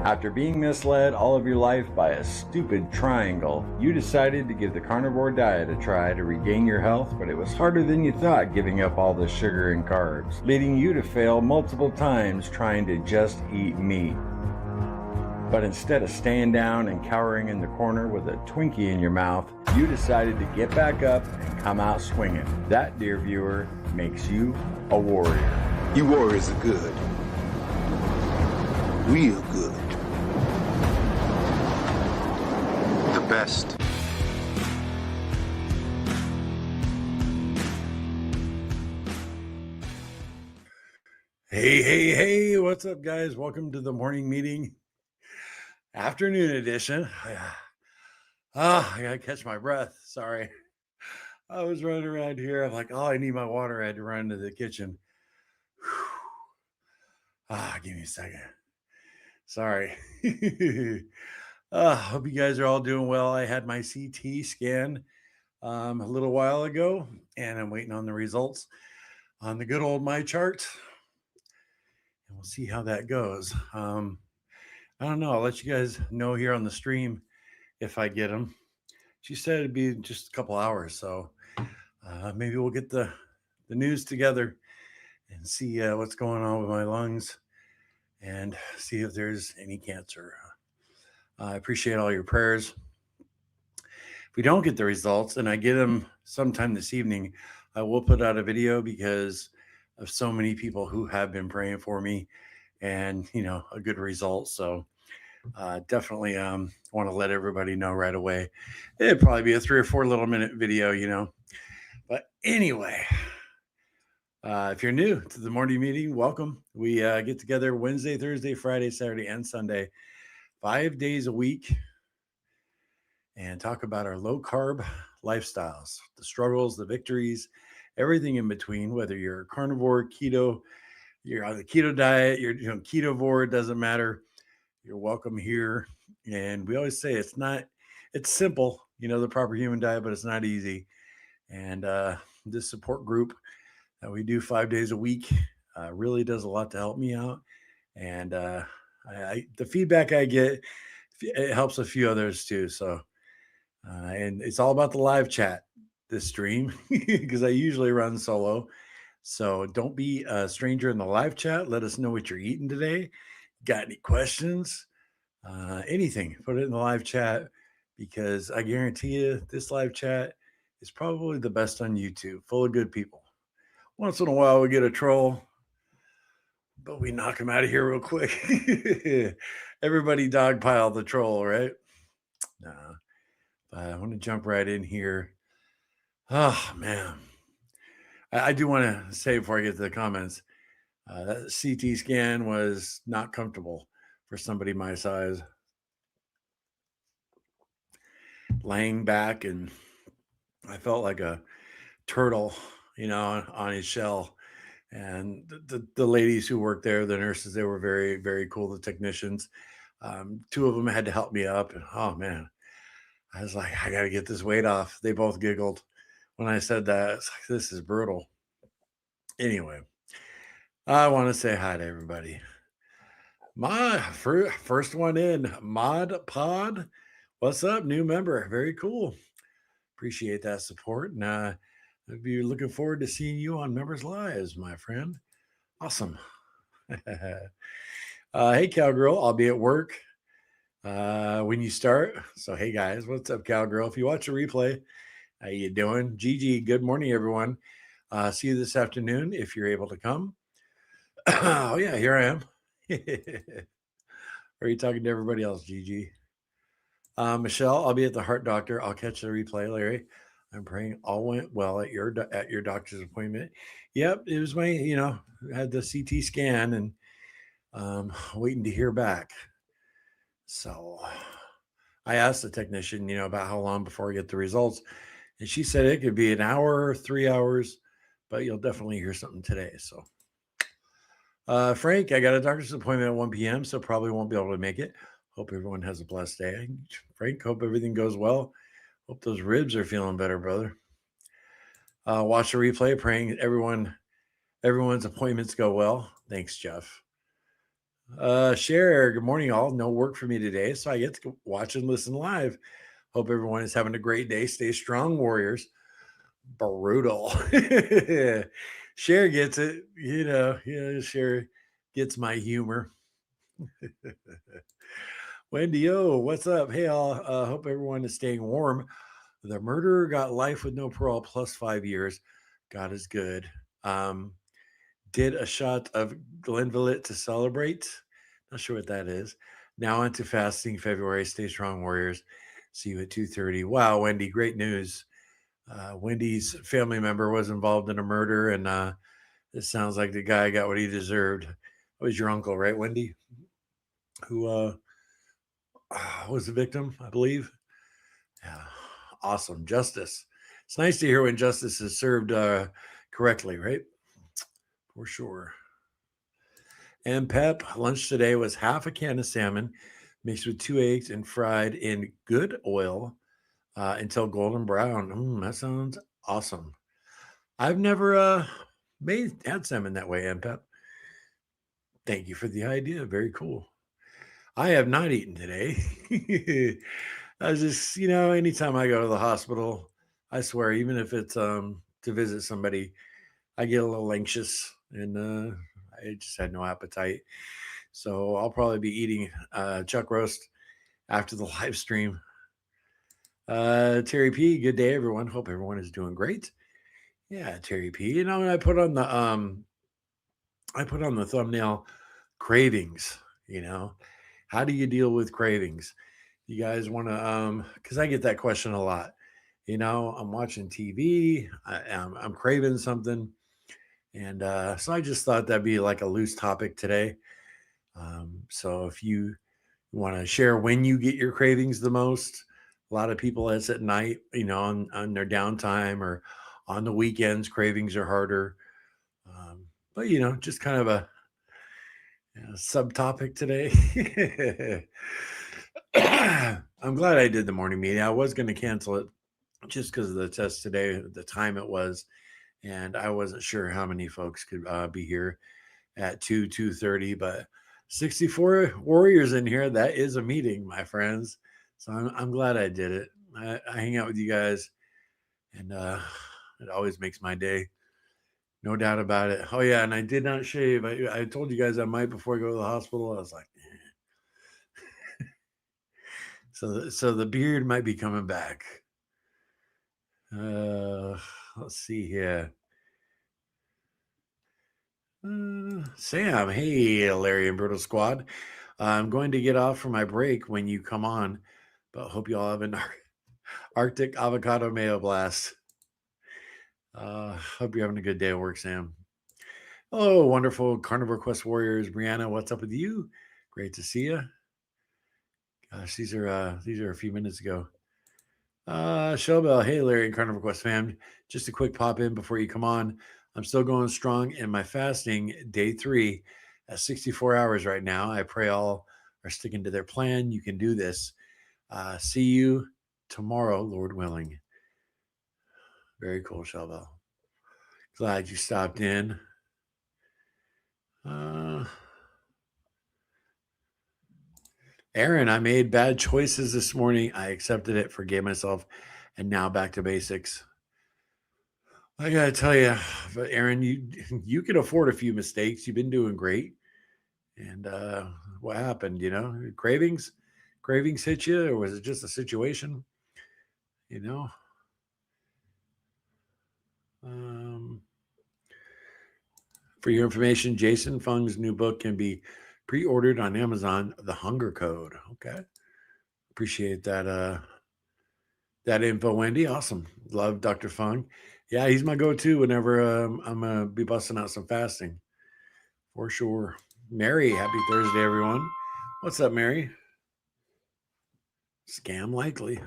After being misled all of your life by a stupid triangle, you decided to give the Carnivore Diet a try to regain your health, but it was harder than you thought giving up all the sugar and carbs, leading you to fail multiple times trying to just eat meat. But instead of staying down and cowering in the corner with a Twinkie in your mouth, you decided to get back up and come out swinging. That, dear viewer, makes you a warrior. You warriors are good. Real good. The best. Hey, what's up, guys? Welcome to the morning meeting, afternoon edition. I gotta catch my breath. Sorry. I was running around here. I'm like, oh, I need my water. I had to run to the kitchen. Give me a second. Sorry. Hope you guys are all doing well. I had my CT scan a little while ago, and I'm waiting on the results on the good old my chart. And we'll see how that goes. I don't know. I'll let you guys know here on the stream if I get them. She said it'd be just a couple hours, so maybe we'll get the news together and see what's going on with my lungs and see if there's any cancer. I appreciate all your prayers. If we don't get the results, and I get them sometime this evening, I will put out a video because of so many people who have been praying for me and, a good result. So definitely want to let everybody know right away. It'd probably be a 3 or 4 little minute video, But anyway, if you're new to the morning meeting, welcome. We get together Wednesday, Thursday, Friday, Saturday, and Sunday, 5 days a week, and talk about our low carb lifestyles, the struggles, the victories, everything in between, whether you're carnivore, keto, you're on the keto diet, you're Ketovore, doesn't matter. You're welcome here. And we always say it's simple, the proper human diet, but it's not easy. And this support group that we do 5 days a week really does a lot to help me out. And the feedback I get, it helps a few others too. So, and it's all about the live chat, this stream, because I usually run solo. So don't be a stranger in the live chat. Let us know what you're eating today. Got any questions? Anything, put it in the live chat, because I guarantee you this live chat is probably the best on YouTube, full of good people. Once in a while we get a troll, but we knock him out of here real quick. Everybody dogpile the troll, right? Nah, but I want to jump right in here. Oh, man. I do want to say before I get to the comments, that CT scan was not comfortable for somebody my size. Laying back, and I felt like a turtle, on his shell. And the ladies who worked there, the nurses, they were very, very cool. The technicians, 2 of them had to help me up. And oh man, I was like, I got to get this weight off. They both giggled when I said that. It's like, this is brutal. Anyway, I want to say hi to everybody. My first one in, Mod Pod. What's up, new member? Very cool. Appreciate that support. And I'd be looking forward to seeing you on Members Lives, my friend. Awesome. Hey, Cowgirl, I'll be at work when you start. So, hey, guys, what's up, Cowgirl? If you watch a replay, how you doing? Gigi, good morning, everyone. See you this afternoon if you're able to come. Oh, yeah, here I am. Are you talking to everybody else, Gigi? Michelle, I'll be at the heart doctor. I'll catch the replay, Larry. I'm praying all went well at your doctor's appointment. Yep, it was my, had the CT scan and waiting to hear back. So I asked the technician, about how long before I get the results. And she said it could be an hour, 3 hours, but you'll definitely hear something today. So Frank, I got a doctor's appointment at 1 p.m., so probably won't be able to make it. Hope everyone has a blessed day. Frank, hope everything goes well. Hope those ribs are feeling better, brother. Watch the replay, praying everyone's appointments go well. Thanks, Jeff. Share, good morning, all. No work for me today, so I get to watch and listen live. Hope everyone is having a great day. Stay strong, warriors. Brutal. Share gets it, Share gets my humor. Wendy, what's up? Hey, all. Hope everyone is staying warm. The murderer got life with no parole plus 5 years. God is good. Did a shot of Glenlivet to celebrate. Not sure what that is. Now into fasting February. Stay strong, warriors. See you at 2:30. Wow, Wendy, great news. Wendy's family member was involved in a murder, and it sounds like the guy got what he deserved. It was your uncle, right, Wendy? Who was the victim, I believe. Yeah, awesome justice. It's nice to hear when justice is served correctly, right? For sure. And Pep, lunch today was half a can of salmon mixed with 2 eggs and fried in good oil until golden brown. That sounds awesome. I've never had salmon that way, and Pep. Thank you for the idea. Very cool. I have not eaten today. I was just, anytime I go to the hospital, I swear, even if it's to visit somebody, I get a little anxious and I just had no appetite. So I'll probably be eating chuck roast after the live stream. Terry P, good day, everyone. Hope everyone is doing great. Yeah, Terry P. I put on the thumbnail cravings. You know, how do you deal with cravings? You guys want to because I get that question a lot. I'm watching TV, I'm craving something, and so I just thought that'd be like a loose topic today. So if you want to share when you get your cravings the most, a lot of people, it's at night, on their downtime or on the weekends, cravings are harder. But just kind of a subtopic today. I'm glad I did the morning meeting. I was going to cancel it just because of the test today, the time it was, and I wasn't sure how many folks could be here at 2:30. But 64 warriors in here. That is a meeting, my friends. So I'm glad I did it. I hang out with you guys, and it always makes my day. No doubt about it. Oh yeah, and I did not shave. I told you guys I might before I go to the hospital. I was like, so the beard might be coming back. Let's see here. Sam, hey, Larry and Brutal Squad. I'm going to get off for my break when you come on, but hope you all have an Arctic avocado mayo blast. Hope you're having a good day at work, Sam. Hello, wonderful Carnivore Quest warriors. Brianna, what's up with you? Great to see you. Gosh, these are a few minutes ago. Showbell, hey Larry and Carnivore Quest fam. Just a quick pop in before you come on. I'm still going strong in my fasting, day 3 at 64 hours right now. I pray all are sticking to their plan. You can do this. See you tomorrow, Lord willing. Very cool, Showbell. Glad you stopped in. Aaron, I made bad choices this morning. I accepted it, forgave myself, and now back to basics. I gotta tell you, but Aaron, you can afford a few mistakes. You've been doing great. And what happened? Cravings hit you, or was it just a situation? You know. For your information, Jason Fung's new book can be pre-ordered on Amazon. The Hunger Code. Okay, appreciate that info, Wendy. Awesome, love Dr. Fung. Yeah, he's my go-to whenever I'm gonna be busting out some fasting, for sure. Mary, happy Thursday, everyone. What's up, Mary? Scam likely.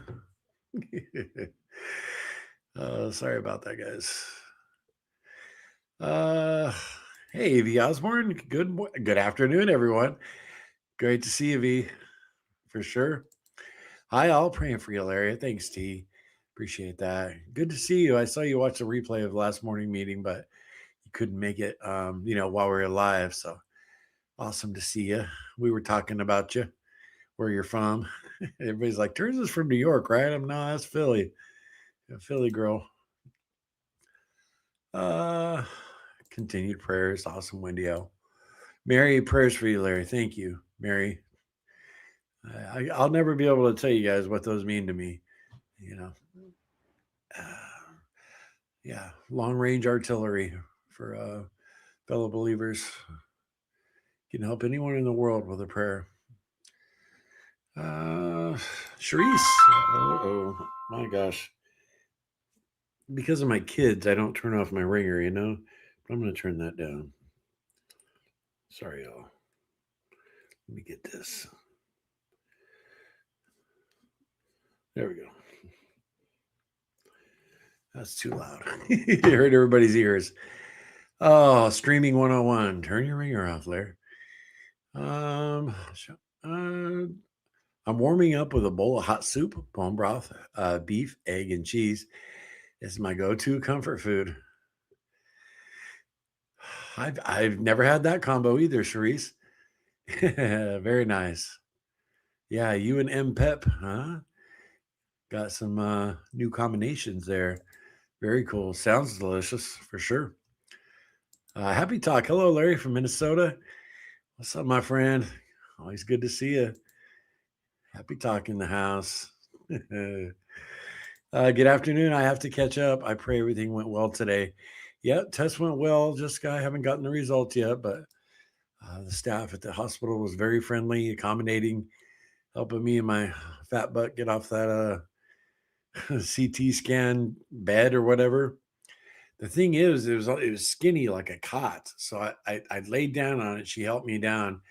Sorry about that, guys. Hey, V Osborne. Good afternoon, everyone. Great to see you, V, for sure. Hi, all. Praying for you, Larry. Thanks, T. Appreciate that. Good to see you. I saw you watch the replay of last morning meeting, but you couldn't make it, while we were live. So Awesome to see you. We were talking about you, where you're from. Everybody's like, Teresa's from New York, right? I'm no, that's Philly. A Philly girl. Uh Continued prayers. Awesome, Wendy O. Mary, prayers for you, Larry. Thank you, Mary. I'll never be able to tell you guys what those mean to me. You know, uh, yeah, long range artillery for fellow believers can help anyone in the world with a prayer. Sharice, oh my gosh, because of my kids, I don't turn off my ringer, but I'm going to turn that down. Sorry, y'all. Let me get this. There we go. That's too loud. You hurt everybody's ears. Oh, streaming 101. Turn your ringer off, Larry. Um, I'm warming up with a bowl of hot soup, bone broth, beef, egg, and cheese. It's my go-to comfort food. I've never had that combo either, Sharice. Very nice. Yeah, you and M Pep, huh? Got some new combinations there. Very cool. Sounds delicious for sure. Happy talk. Hello, Larry from Minnesota. What's up, my friend? Always good to see you. Happy talk in the house. Good afternoon. I have to catch up. I pray everything went well today. Yeah, test went well. Just I haven't gotten the results yet, but the staff at the hospital was very friendly, accommodating, helping me and my fat butt get off that CT scan bed or whatever. The thing is, it was skinny like a cot. So I laid down on it. She helped me down.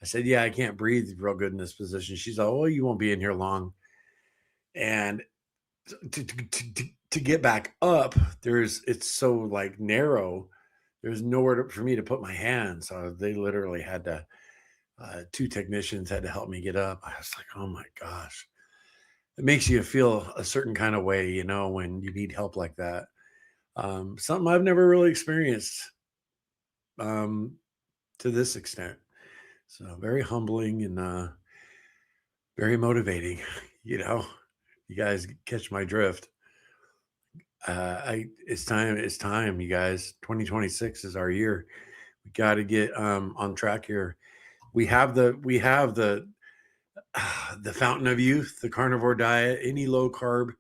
I said, "Yeah, I can't breathe real good in this position." She's like, "Oh, you won't be in here long." And to get back up, it's so like narrow. There's nowhere for me to put my hand. So they literally had to. Two technicians had to help me get up. I was like, "Oh my gosh." It makes you feel a certain kind of way, when you need help like that. Something I've never really experienced um, to this extent. So very humbling and very motivating. You know, you guys catch my drift. It's time. It's time, you guys. 2026 is our year. We got to get on track here. We have the the fountain of youth, the carnivore diet, any low carb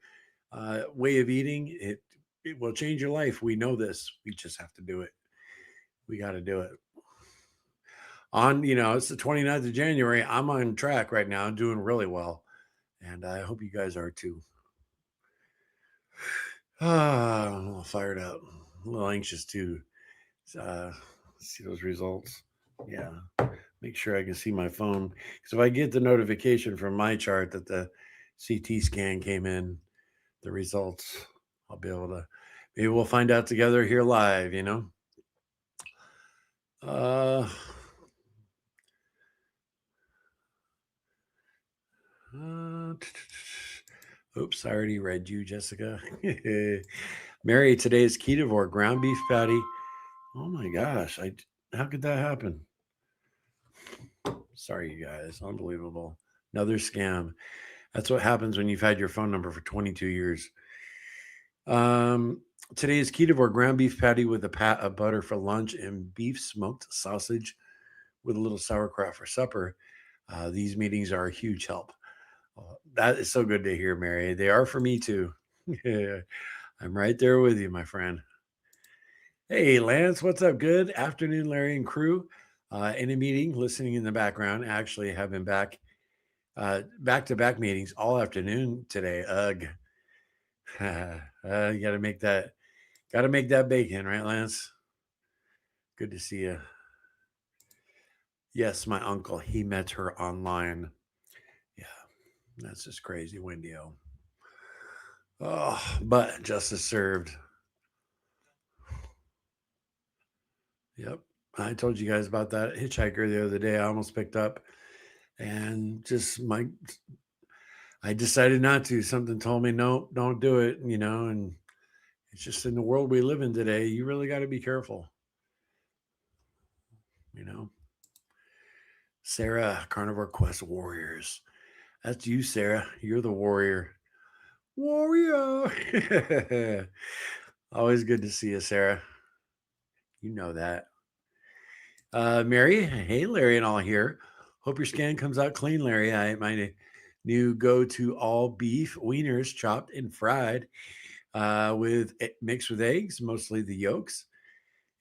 way of eating. It will change your life. We know this. We just have to do it. We got to do it. It's the 29th of January. I'm on track right now. I'm doing really well. And I hope you guys are too. I'm a little fired up, a little anxious too. Uh, see those results. Yeah. Make sure I can see my phone. Because if I get the notification from my chart that the CT scan came in, the results, I'll be able to, maybe we'll find out together here live. Uh, Oops, I already read you, Jessica. Mary, today's Ketovore ground beef patty. Oh my gosh, how could that happen? Sorry, you guys. Unbelievable. Another scam. That's what happens when you've had your phone number for 22 years. Today's Ketovore ground beef patty with a pat of butter for lunch and beef smoked sausage with a little sauerkraut for supper. These meetings are a huge help. That is so good to hear, Mary. They are for me too. I'm right there with you, my friend. Hey, Lance, what's up? Good afternoon, Larry and crew. In a meeting, listening in the background. Actually, have been back to back meetings all afternoon today. Ugh. You got to make that bacon, right, Lance? Good to see you. Yes, my uncle. He met her online. Yeah, that's just crazy, Wendy-O. Oh, but justice served. Yep. I told you guys about that hitchhiker the other day. I almost picked up and I decided not to. Something told me, no, don't do it, and it's just in the world we live in today. You really got to be careful, you know. Sarah, Carnivore Quest Warriors. That's you, Sarah. You're the warrior. Warrior. Always good to see you, Sarah. You know that. Mary, hey, Larry and all here. Hope your scan comes out clean, Larry. My new go-to all beef wieners, chopped and fried, with mixed with eggs, mostly the yolks,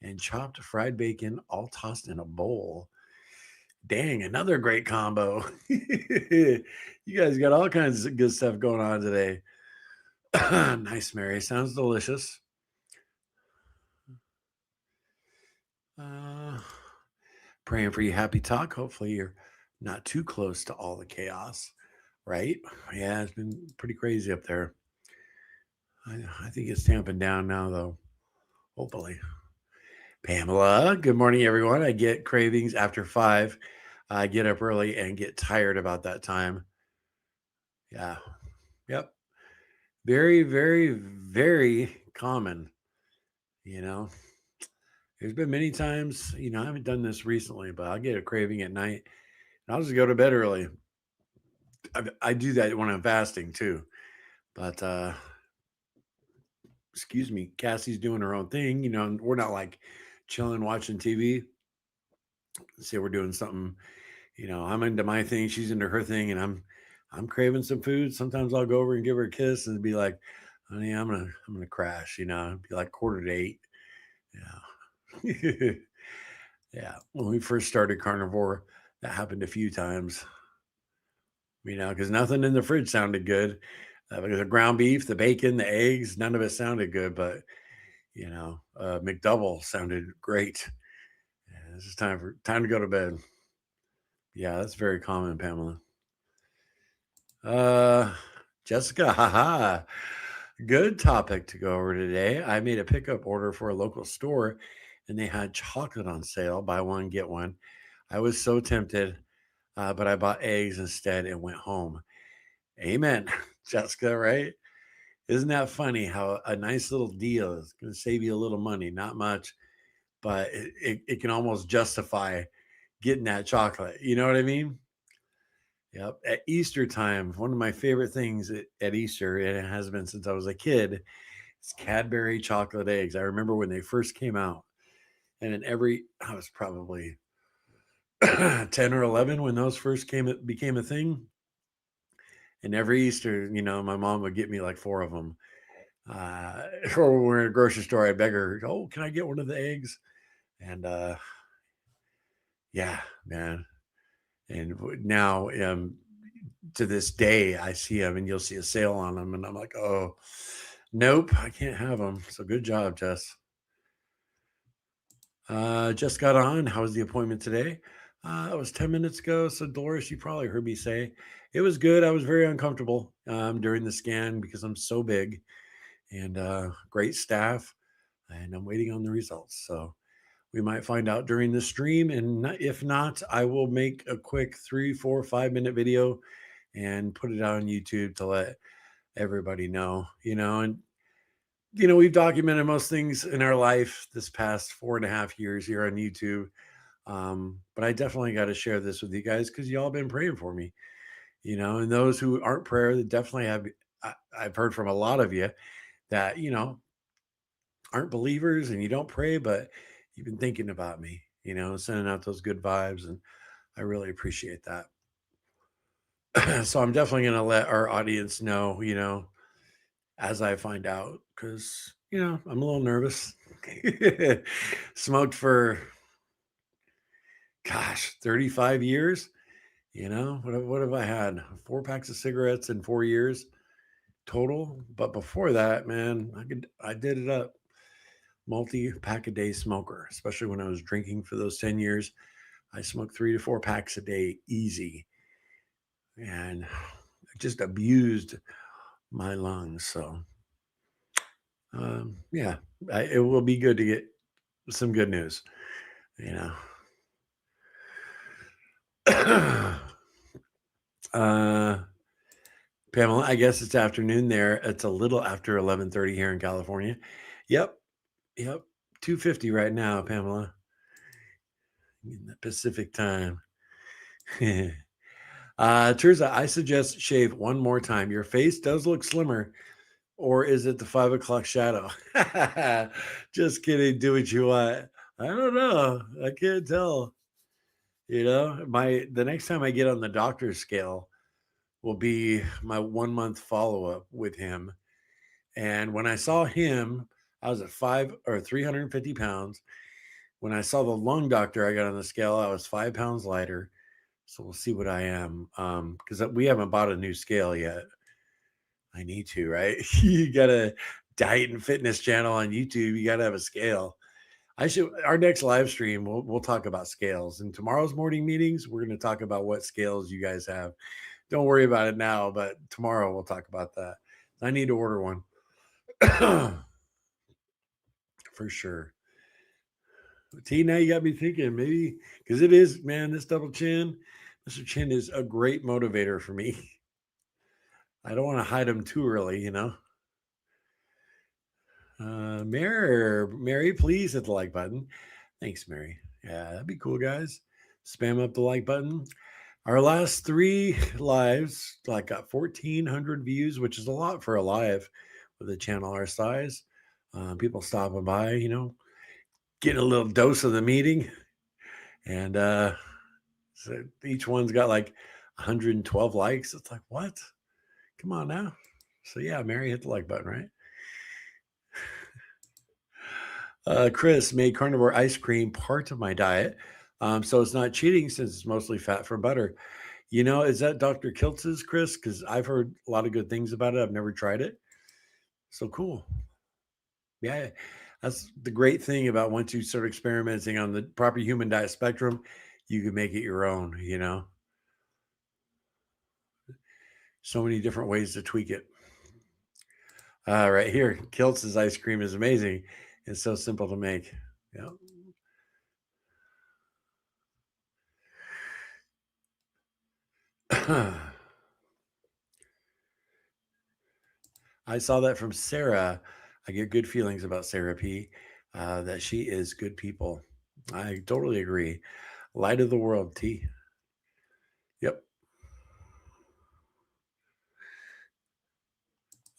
and chopped fried bacon, all tossed in a bowl. Dang, another great combo. You guys got all kinds of good stuff going on today. Nice, Mary. Sounds delicious. Uh, Praying for you, happy talk. Hopefully, you're not too close to all the chaos, right? Yeah, it's been pretty crazy up there. I think it's tamping down now, though. Hopefully. Pamela, good morning, everyone. I get cravings after 5. I get up early and get tired about that time. Yeah. Yep. Very, very, very common. You know, there's been many times, I haven't done this recently, but I'll get a craving at night and I'll just go to bed early. I do that when I'm fasting too. But, excuse me, Cassie's doing her own thing. And we're not like chilling, watching TV. Say we're doing something, I'm into my thing, she's into her thing, and I'm craving some food. Sometimes I'll go over and give her a kiss and be like, honey, I'm gonna crash, it'd be like 7:45. Yeah. Yeah. When we first started carnivore, that happened a few times, because nothing in the fridge sounded good. Because the ground beef, the bacon, the eggs, none of it sounded good, but McDouble sounded great. Yeah, this is time to go to bed. Yeah, that's very common, Pamela. Jessica, haha. Good topic to go over today. I made a pickup order for a local store and they had chocolate on sale, buy one, get one. I was so tempted, but I bought eggs instead and went home. Amen, Jessica, right? Isn't that funny how a nice little deal is going to save you a little money? Not much, but it can almost justify getting that chocolate. You know what I mean? Yep. At Easter time, one of my favorite things at Easter, and it has been since I was a kid, is Cadbury chocolate eggs. I remember when they first came out, and I was probably 10 or 11 when those first became a thing. And every Easter, my mom would get me like 4 of them. Or when we're in a grocery store, I beg her, oh, can I get one of the eggs? And yeah, man. And now, to this day, I see them and you'll see a sale on them. And I'm like, oh, nope, I can't have them. So good job, Jess. Just got on. How was the appointment today? It was 10 minutes ago. So, Dolores, you probably heard me say it was good. I was very uncomfortable during the scan because I'm so big and great staff. And I'm waiting on the results. So, we might find out during the stream. And if not, I will make a quick 3, 4, 5 minute video and put it out on YouTube to let everybody know, and we've documented most things in our life this past 4.5 years here on YouTube. But I definitely got to share this with you guys because y'all been praying for me, and those who aren't prayer that definitely have. I've heard from a lot of you that, aren't believers and you don't pray, but you've been thinking about me, sending out those good vibes. And I really appreciate that. So I'm definitely going to let our audience know, as I find out, because, I'm a little nervous. Smoked for, gosh, 35 years. What have I had? 4 packs of cigarettes in 4 years total. But before that, man, I did it up. Multi-pack a day smoker, especially when I was drinking for those 10 years. I smoked 3 to 4 packs a day, easy. And I just abused my lungs. So, yeah, it will be good to get some good news, you know. Pamela, I guess it's afternoon there. It's a little after 11:30 here in California. Yep. 2:50 right now, Pamela, in the Pacific time. Teresa, I suggest shave one more time. Your face does look slimmer, or is it the 5 o'clock shadow? Just kidding. Do what you want. I don't know. I can't tell. The next time I get on the doctor's scale will be my 1 month follow up with him. And when I saw him, I was at 350 pounds. When I saw the lung doctor, I got on the scale, I was 5 pounds lighter. So we'll see what I am. Because we haven't bought a new scale yet. I need to, right? You got a diet and fitness channel on YouTube. You got to have a scale. Our next live stream, we'll talk about scales. In tomorrow's morning meetings, we're going to talk about what scales you guys have. Don't worry about it now, but tomorrow we'll talk about that. I need to order one. For sure. T, now you got me thinking maybe because it is, man, this double chin, Mr. Chin is a great motivator for me. I don't want to hide him too early. Mary, please hit the like button. Thanks, Mary. Yeah, that'd be cool, guys. Spam up the like button. Our last 3 lives got 1,400 views, which is a lot for a live with a channel our size. People stopping by, getting a little dose of the meeting. And so each one's got 112 likes. It's like, what? Come on now. So yeah, Mary, hit the like button, right? Chris made carnivore ice cream part of my diet. So it's not cheating since it's mostly fat from butter. Is that Dr. Kiltz's, Chris? Because I've heard a lot of good things about it. I've never tried it. So cool. Yeah, that's the great thing about once you start experimenting on the proper human diet spectrum, you can make it your own. So many different ways to tweak it. Right here, Kiltz's ice cream is amazing. It's so simple to make. Yeah. I saw that from Sarah. I get good feelings about Sarah P. That she is good people. I totally agree. Light of the world, T. Yep.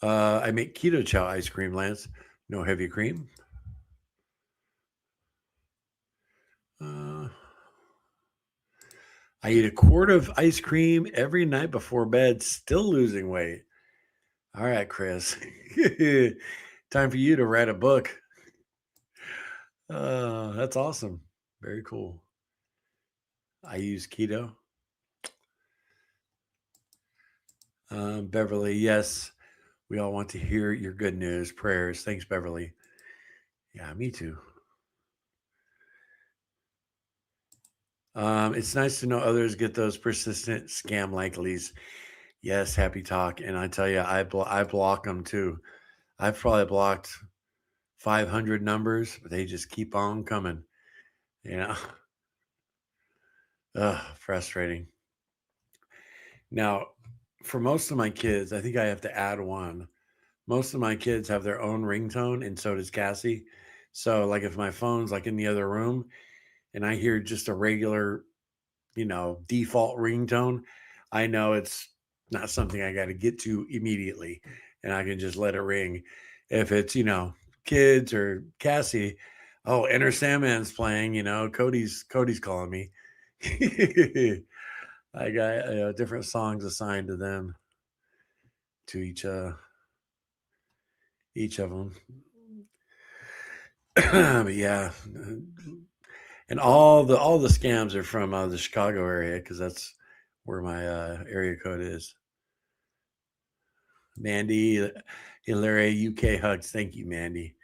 I make keto chow ice cream, Lance. No heavy cream. I eat a quart of ice cream every night before bed, still losing weight. All right, Chris. Time for you to write a book. That's awesome. Very cool. I use keto. Beverly, yes. We all want to hear your good news. Prayers. Thanks, Beverly. Yeah, me too. It's nice to know others get those persistent scam likelies. Yes, happy talk. And I tell you, I block them too. I've probably blocked 500 numbers, but they just keep on coming. Frustrating. Now, for most of my kids, I think I have to add one. Most of my kids have their own ringtone, and so does Cassie. So, if my phone's in the other room and I hear just a regular, default ringtone, I know it's not something I got to get to immediately, and I can just let it ring. If it's, kids or Cassie, oh, Enter Sandman's playing, Cody's calling me. I got different songs assigned to them, to each of them. But yeah, and all the scams are from the Chicago area because that's where my area code is. Mandy, Hilaria, UK hugs. Thank you, Mandy.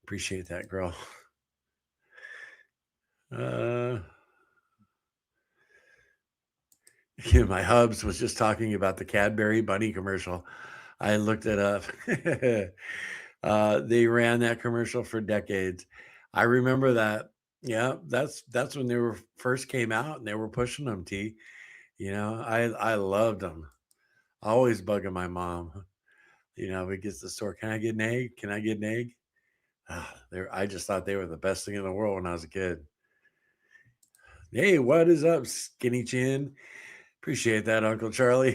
Appreciate that, girl. Yeah, my hubs was just talking about the Cadbury Bunny commercial. I looked it up. They ran that commercial for decades. I remember that. Yeah, that's when they were first came out and they were pushing them. T. I loved them. Always bugging my mom. We get to the store. Can I get an egg? Can I get an egg? I just thought they were the best thing in the world when I was a kid. Hey, what is up, Skinny Chin? Appreciate that, Uncle Charlie.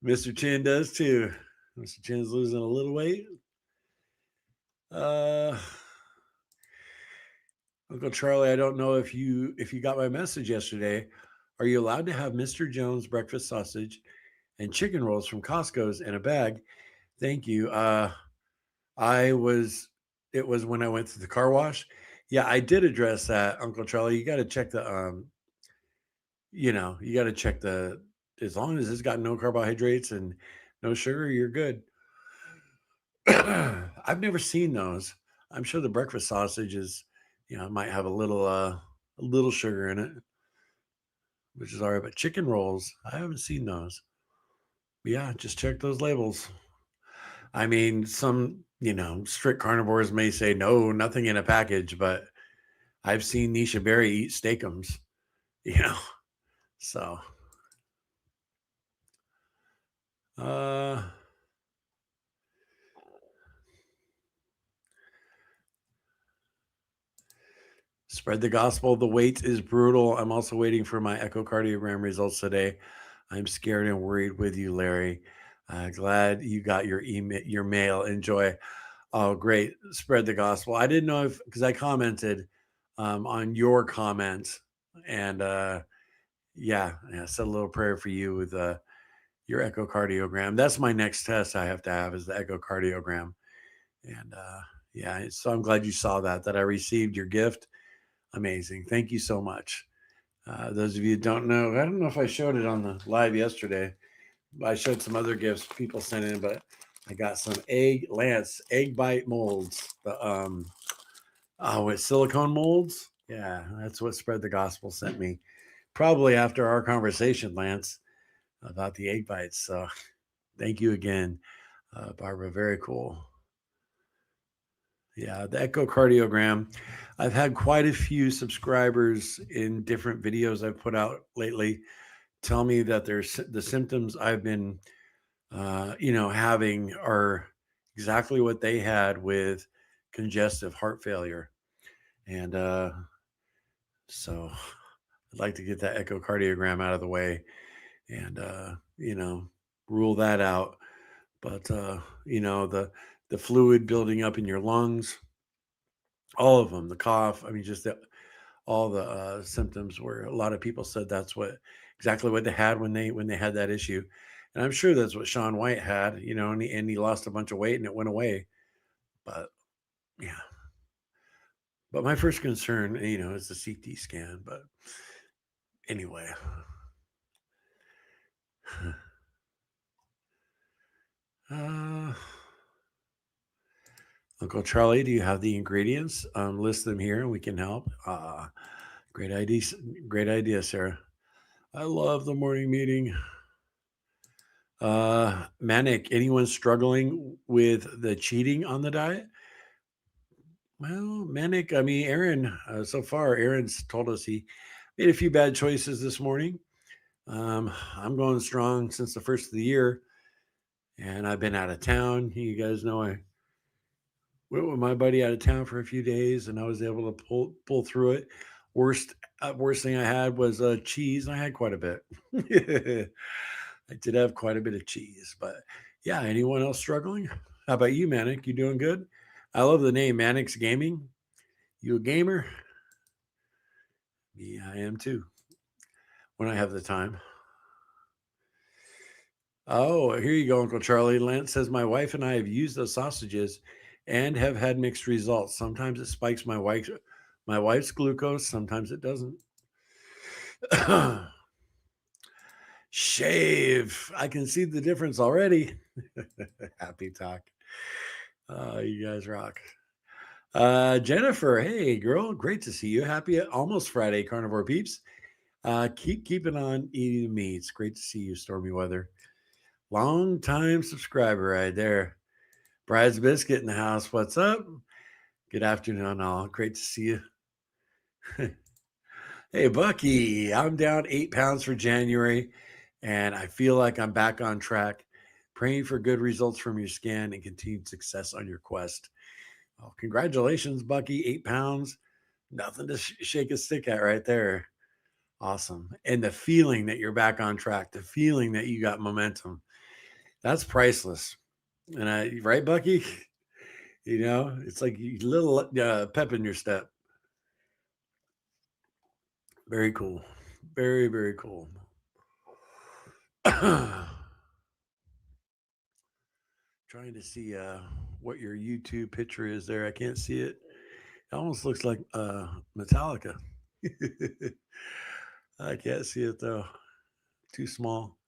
Mr. Chin does too. Mr. Chin's losing a little weight. Uh, Uncle Charlie, I don't know if you got my message yesterday. Are you allowed to have Mr. Jones breakfast sausage and chicken rolls from Costco's in a bag? Thank you. I was it was when I went to the car wash. Yeah, I did address that, Uncle Charlie. You got to check the you got to check the as long as it's got no carbohydrates and no sugar, you're good. I've never seen those. I'm sure the breakfast sausage is, might have a little sugar in it, which is all right. But chicken rolls, I haven't seen those. Yeah, just check those labels. I mean, some, strict carnivores may say no, nothing in a package, but I've seen Nisha Berry eat steakums, you know. So uh spread the gospel. The wait is brutal. I'm also waiting for my echocardiogram results today. I'm scared and worried with you, Larry. Glad you got your mail. Enjoy. Oh, great. Spread the gospel. I didn't know if, because I commented on your comment. And yeah, said a little prayer for you with your echocardiogram. That's my next test I have to have is the echocardiogram. And yeah, so I'm glad you saw that I received your gift. Amazing. Thank you so much. Those of you who don't know, I don't know if I showed it on the live yesterday. I showed some other gifts people sent in, but I got some egg bite molds. With silicone molds. Yeah, that's what Spread the Gospel sent me. Probably after our conversation, Lance, about the egg bites. So thank you again, Barbara. Very cool. Yeah, the echocardiogram. I've had quite a few subscribers in different videos I've put out lately tell me that there's the symptoms I've been, having are exactly what they had with congestive heart failure. And so I'd like to get that echocardiogram out of the way and, rule that out. But, the fluid building up in your lungs, all of them, the cough, I mean, just all the symptoms where a lot of people said that's what exactly what they had when they had that issue. And I'm sure that's what Sean White had, and he lost a bunch of weight and it went away. But yeah, but my first concern, is the CT scan. But anyway, uh, Uncle Charlie, do you have the ingredients? List them here and we can help. Great idea, great idea, Sarah. I love the morning meeting. Manic, anyone struggling with the cheating on the diet? Well, Manic, I mean, Aaron, so far, Aaron's told us he made a few bad choices this morning. I'm going strong since the first of the year, and I've been out of town. You guys know I went with my buddy out of town for a few days, and I was able to pull through it. Worst thing I had was cheese. I had quite a bit. I did have quite a bit of cheese, but yeah. Anyone else struggling? How about you, Manic? You doing good? I love the name Manic's Gaming. You a gamer? Yeah, I am too. When I have the time. Oh, here you go, Uncle Charlie. Lance says my wife and I have used those sausages and have had mixed results. Sometimes it spikes my wife's glucose. Sometimes it doesn't. Shave. I can see the difference already. Happy talk. You guys rock. Jennifer, hey girl, great to see you. Happy almost Friday, Carnivore peeps. Keeping on eating meats. Great to see you, Stormy Weather. Long time subscriber right there. Brad's Biscuit in the house. What's up? Good afternoon, all. Great to see you. Hey, Bucky, I'm down 8 pounds for January, and I feel like I'm back on track. Praying for good results from your scan and continued success on your quest. Oh, congratulations, Bucky. 8 pounds. Nothing to shake a stick at right there. Awesome. And the feeling that you're back on track, the feeling that you got momentum, that's priceless. And right, Bucky? It's like a little pep in your step. Very cool. Very, very cool. Trying to see what your YouTube picture is there. I can't see it. It almost looks like Metallica. I can't see it though. Too small.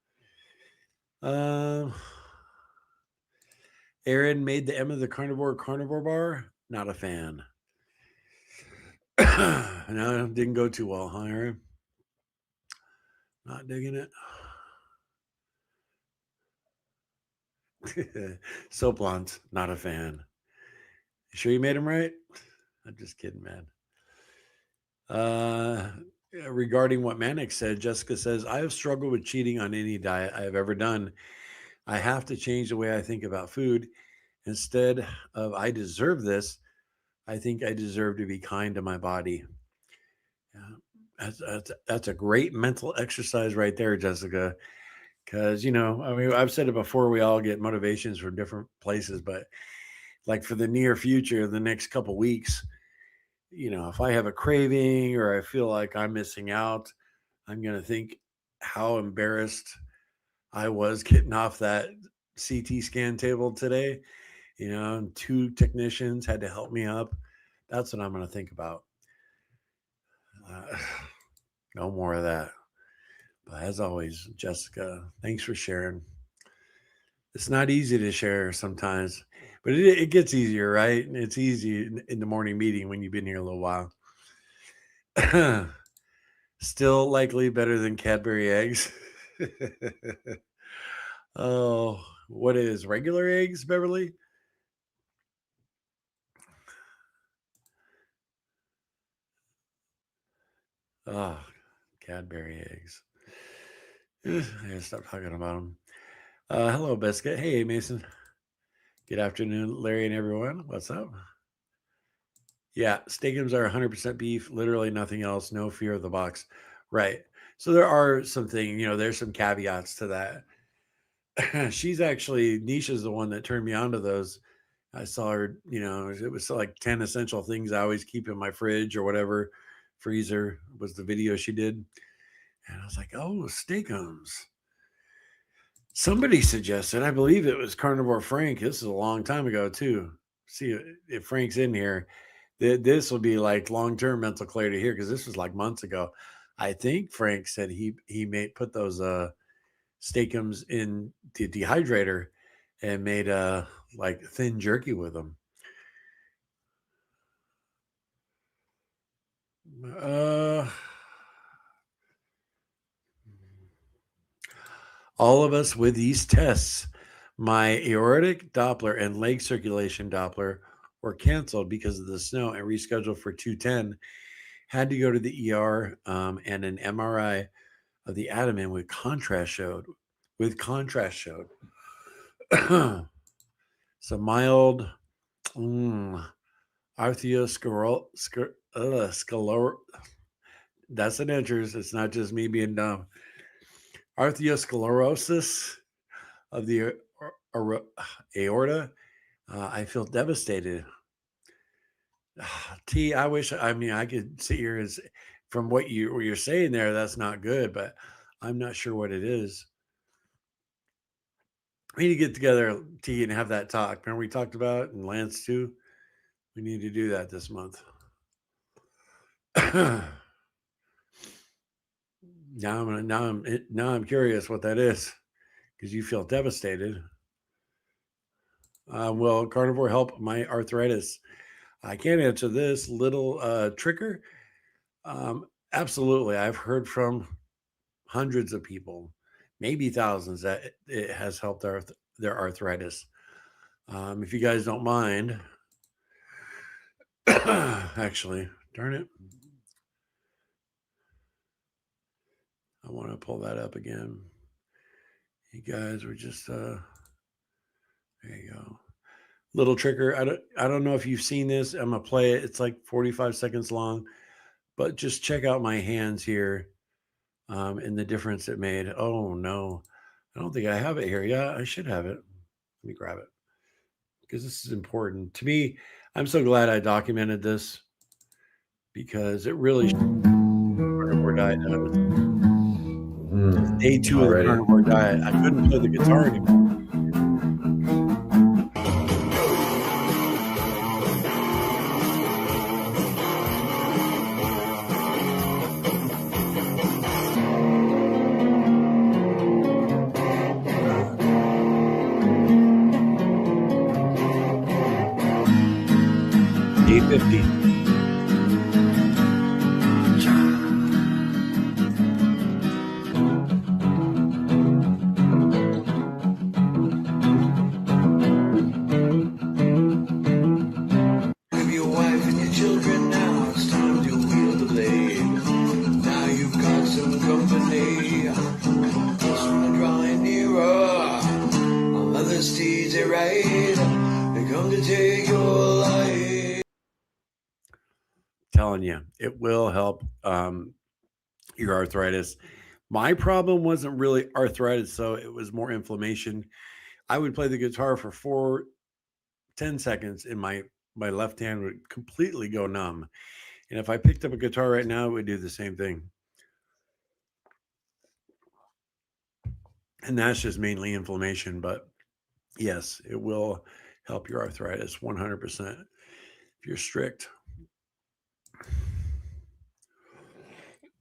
Um, Aaron made the M of the carnivore bar. Not a fan. No, didn't go too well, huh, Aaron? Not digging it. So blunt. Not a fan. You sure you made him right? I'm just kidding, man. Regarding what Manic said, Jessica says, I have struggled with cheating on any diet I have ever done. I have to change the way I think about food. Instead of I deserve this, I think I deserve to be kind to my body. Yeah, that's a great mental exercise right there, Jessica. Because, I mean, I've said it before, we all get motivations from different places, but like for the near future, the next couple weeks, if I have a craving or I feel like I'm missing out, I'm going to think how embarrassed I was getting off that CT scan table today. And two technicians had to help me up. That's what I'm going to think about. Uh, no more of that. But as always, Jessica, thanks for sharing. It's not easy to share sometimes, but it gets easier, right? It's easy in the morning meeting when you've been here a little while. Still likely better than Cadbury eggs. Oh, what is regular eggs, Beverly? Oh, Cadbury eggs. I gotta stop talking about them. Hello, Biscuit. Hey, Mason. Good afternoon, Larry and everyone. What's up? Yeah, steakums are 100% beef, literally nothing else, no fear of the box. Right. So there are some things, there's some caveats to that. She's actually, Nisha's the one that turned me on to those. I saw her, it was like 10 essential things I always keep in my fridge or whatever. Freezer was the video she did. And I was like, oh, steakums. Somebody suggested, I believe it was Carnivore Frank. This is a long time ago, too. See if Frank's in here. This will be like long-term mental clarity here because this was like months ago. I think Frank said he made put those steakums in the dehydrator and made like thin jerky with them. Uh, all of us with these tests, my aortic Doppler and leg circulation Doppler were canceled because of the snow and rescheduled for 210. Had to go to the ER and an MRI of the abdomen with contrast showed. Some mild arteriosclerosis. That's an interest. It's not just me being dumb. Arteriosclerosis of the aorta. I feel devastated. T, I wish. I mean, I could sit here as from what you're saying there. That's not good, but I'm not sure what it is. We need to get together, T, and have that talk. Remember we talked about it, and Lance too. We need to do that this month. Now I'm curious what that is because you feel devastated. Will carnivore help my arthritis? I can't answer this little trigger. Absolutely, I've heard from hundreds of people, maybe thousands, that it has helped their arthritis. If you guys don't mind, actually, darn it, I want to pull that up again. You guys were just there you go. Little trigger. I don't know if you've seen this. I'm gonna play it. It's like 45 seconds long, but just check out my hands here, and the difference it made. Oh no, I don't think I have it here. Yeah, I should have it. Let me grab it because this is important to me. I'm so glad I documented this because it really carnivore diet. It's day 2 of the Already. carnivore diet. I couldn't play the guitar anymore. Day 50. With your wife and your children now, it's time to wield the blade. Now you've got some company. Husband drawing nearer. Mother steeds a ride. They come to take your life. Telling you, it will help your arthritis. My problem wasn't really arthritis, so it was more inflammation. I would play the guitar for 10 seconds and my left hand would completely go numb. And if I picked up a guitar right now, it would do the same thing. And that's just mainly inflammation, but yes, it will help your arthritis 100% if you're strict.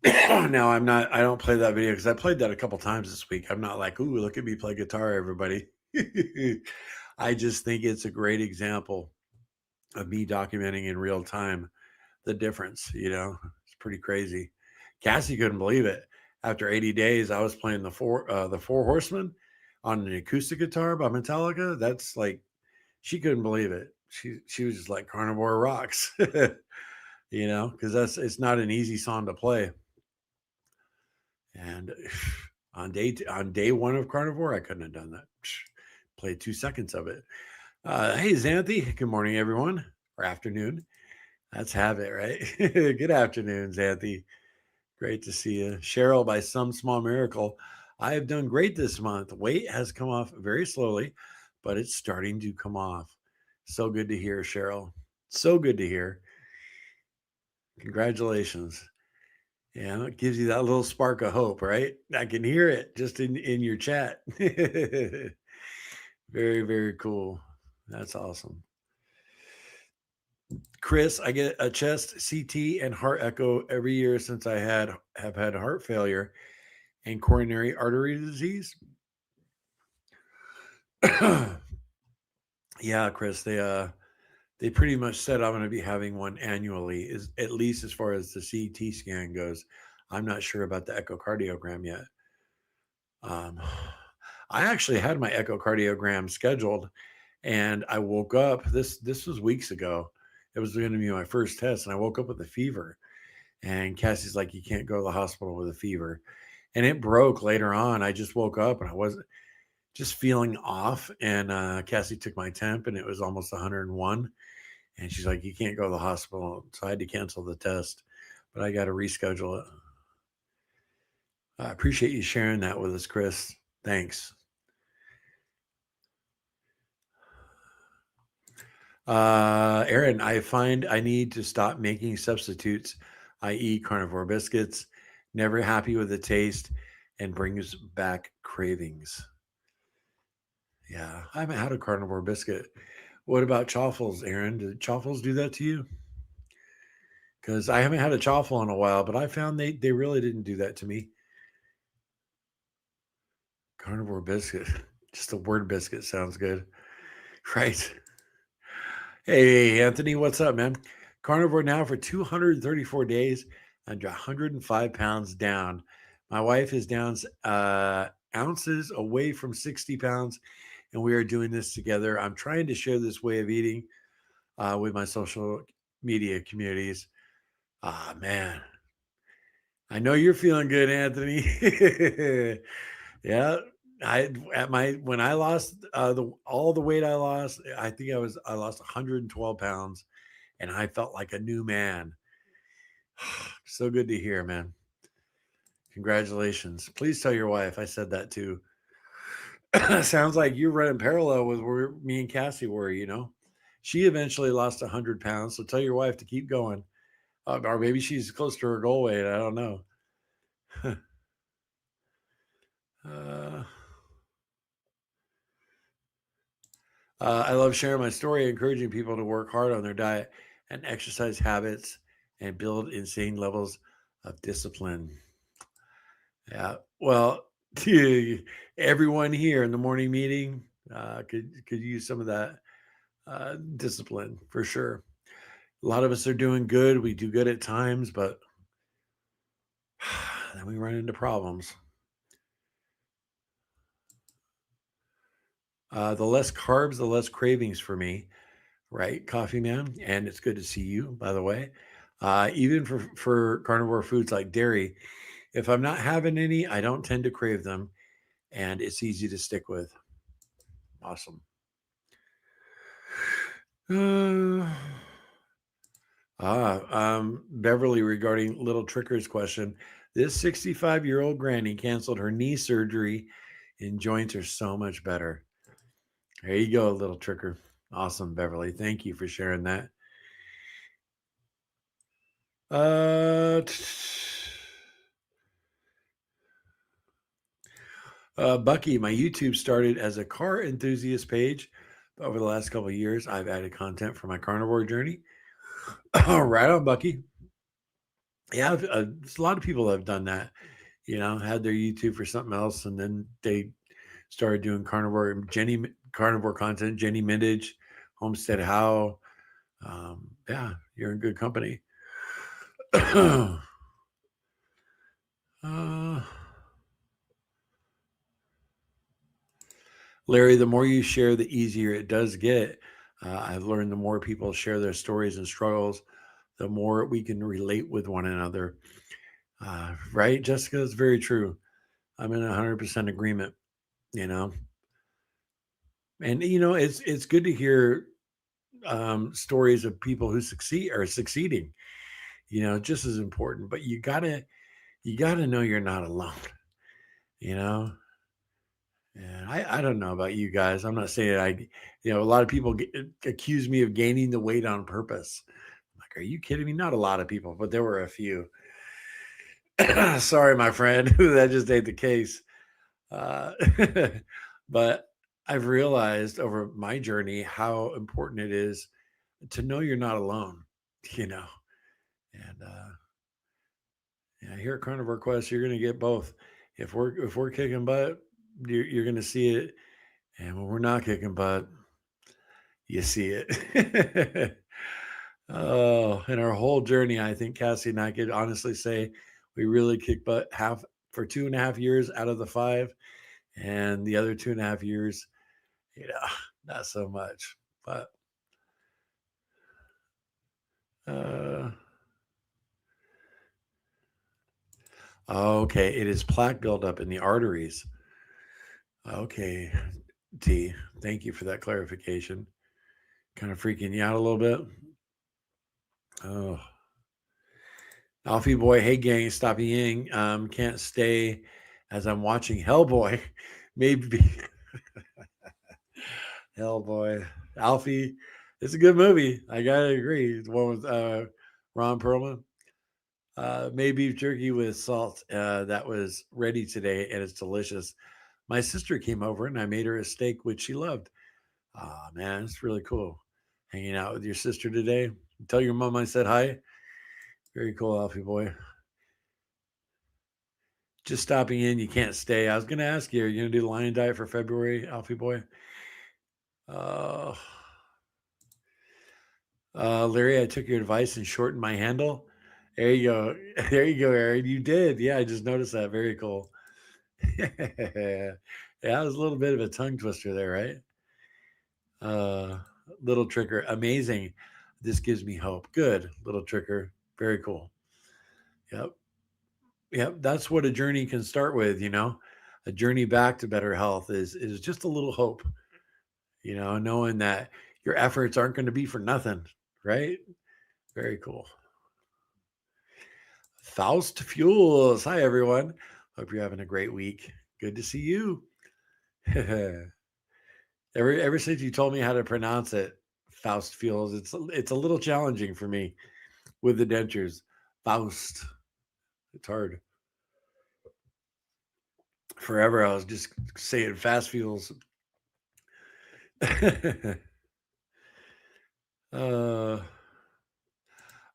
Now I don't play that video because I played that a couple times this week. I'm not like, ooh, look at me play guitar, everybody. I just think it's a great example of me documenting in real time the difference. It's pretty crazy. Cassie couldn't believe it. After 80 days, I was playing the four horsemen on an acoustic guitar by Metallica. That's like, she couldn't believe it. She was just like, Carnivore rocks. Because it's not an easy song to play. And on day 1 of Carnivore, I couldn't have done that. Played 2 seconds of it. Hey, Xanthi. Good morning, everyone, or afternoon. Let's have it, right? Good afternoon, Xanthi. Great to see you. Cheryl, by some small miracle, I have done great this month. Weight has come off very slowly, but it's starting to come off. So good to hear, Cheryl. So good to hear. Congratulations. Yeah, it gives you that little spark of hope, right? I can hear it just in your chat. Very, very cool. That's awesome. Chris, I get a chest CT and heart echo every year since I have had heart failure and coronary artery disease. Yeah, Chris, they pretty much said I'm going to be having one annually, is at least as far as the CT scan goes. I'm not sure about the echocardiogram yet. I actually had my echocardiogram scheduled, and I woke up. This was weeks ago. It was going to be my first test, and I woke up with a fever. And Cassie's like, "You can't go to the hospital with a fever," and it broke later on. I just woke up and I was just feeling off, and Cassie took my temp, and it was almost 101. And she's like, "You can't go to the hospital," so I had to cancel the test, but I got to reschedule it. I appreciate you sharing that with us, Chris. Thanks. Aaron, I find I need to stop making substitutes, i.e., carnivore biscuits. Never happy with the taste and brings back cravings. Yeah, I haven't had a carnivore biscuit. What about chaffles, Aaron? Did chaffles do that to you? Because I haven't had a chaffle in a while, but I found they really didn't do that to me. Carnivore biscuit. Just the word biscuit sounds good. Right. Hey, Anthony, what's up, man? Carnivore now for 234 days, under 105 pounds down. My wife is down ounces away from 60 pounds, and we are doing this together. I'm trying to share this way of eating with my social media communities. Ah, man. I know you're feeling good, Anthony. Yeah. when I lost all the weight I lost, I think I lost 112 pounds, and I felt like a new man. So good to hear, man. Congratulations. Please tell your wife I said that too. Sounds like you're running parallel with where me and Cassie were, you know. She eventually lost 100 pounds, so tell your wife to keep going. Or maybe she's close to her goal weight. I don't know. uh, I love sharing my story, encouraging people to work hard on their diet and exercise habits and build insane levels of discipline. Yeah. Well, everyone here in the morning meeting could use some of that discipline for sure. A lot of us are doing good. We do good at times, but then we run into problems. The less carbs, the less cravings for me, right? Coffee man. And it's good to see you, by the way. Even for carnivore foods like dairy, if I'm not having any, I don't tend to crave them, and it's easy to stick with. Awesome. Uh, Beverly, regarding little Tricker's question, this 65-year-old granny canceled her knee surgery and joints are so much better. There you go, little Tricker. Awesome, Beverly. Thank you for sharing that. Uh, Bucky, my YouTube started as a car enthusiast page. Over the last couple of years, I've added content for my carnivore journey. Right on, Bucky. Yeah, a lot of people have done that. You know, had their YouTube for something else, and then they started doing carnivore content. Jenny Mindage, Homestead How. Yeah, you're in good company. uh, Larry, the more you share, the easier it does get. I've learned the more people share their stories and struggles, the more we can relate with one another. Right, Jessica? It's very true. I'm in 100% agreement. You know, and it's good to hear stories of people who succeeding. Just as important. But you gotta know you're not alone. You know, and I don't know about you guys. I'm not saying a lot of people accuse me of gaining the weight on purpose. I'm like, are you kidding me? Not a lot of people, but there were a few. Sorry, my friend, that just ain't the case. Uh, but I've realized over my journey how important it is to know you're not alone, you know. And yeah, here at Carnivore Quest, you're going to get both. If we're kicking butt, you're going to see it, and when we're not kicking butt, you see it. Oh, in our whole journey, I think Cassie and I could honestly say we really kicked butt for 2.5 years out of the 5, and the other 2.5 years, you know, not so much. But uh, okay, it is plaque buildup in the arteries. Okay, T, thank you for that clarification. Kind of freaking you out a little bit. Oh, Alfie boy, hey gang, stop ying. Can't stay as I'm watching Hellboy. Maybe Hellboy. Alfie, it's a good movie. I gotta agree. The one with Ron Perlman. Made beef jerky with salt. That was ready today, and it's delicious. My sister came over, and I made her a steak, which she loved. Ah, man, it's really cool hanging out with your sister today. Tell your mom I said hi. Very cool, Alfie boy. Just stopping in. You can't stay. I was going to ask you, are you going to do the lion diet for February, Alfie boy? Uh, Larry, I took your advice and shortened my handle. There you go. There you go, Aaron. You did. Yeah, I just noticed that. Very cool. Yeah, it was a little bit of a tongue twister there, right? Uh, Little Tricker, amazing. This gives me hope. Good, Little Tricker. Very cool. Yep. Yep. That's what a journey can start with, you know. a journey back to better health is just a little hope, knowing that your efforts aren't going to be for nothing, right? Very cool. Faust Fuels. Hi, everyone. Hope you're having a great week. Good to see you. ever since you told me how to pronounce it, Faust Fuels, it's a little challenging for me with the dentures. Faust. It's hard. Forever, I was just saying fast fuels. uh,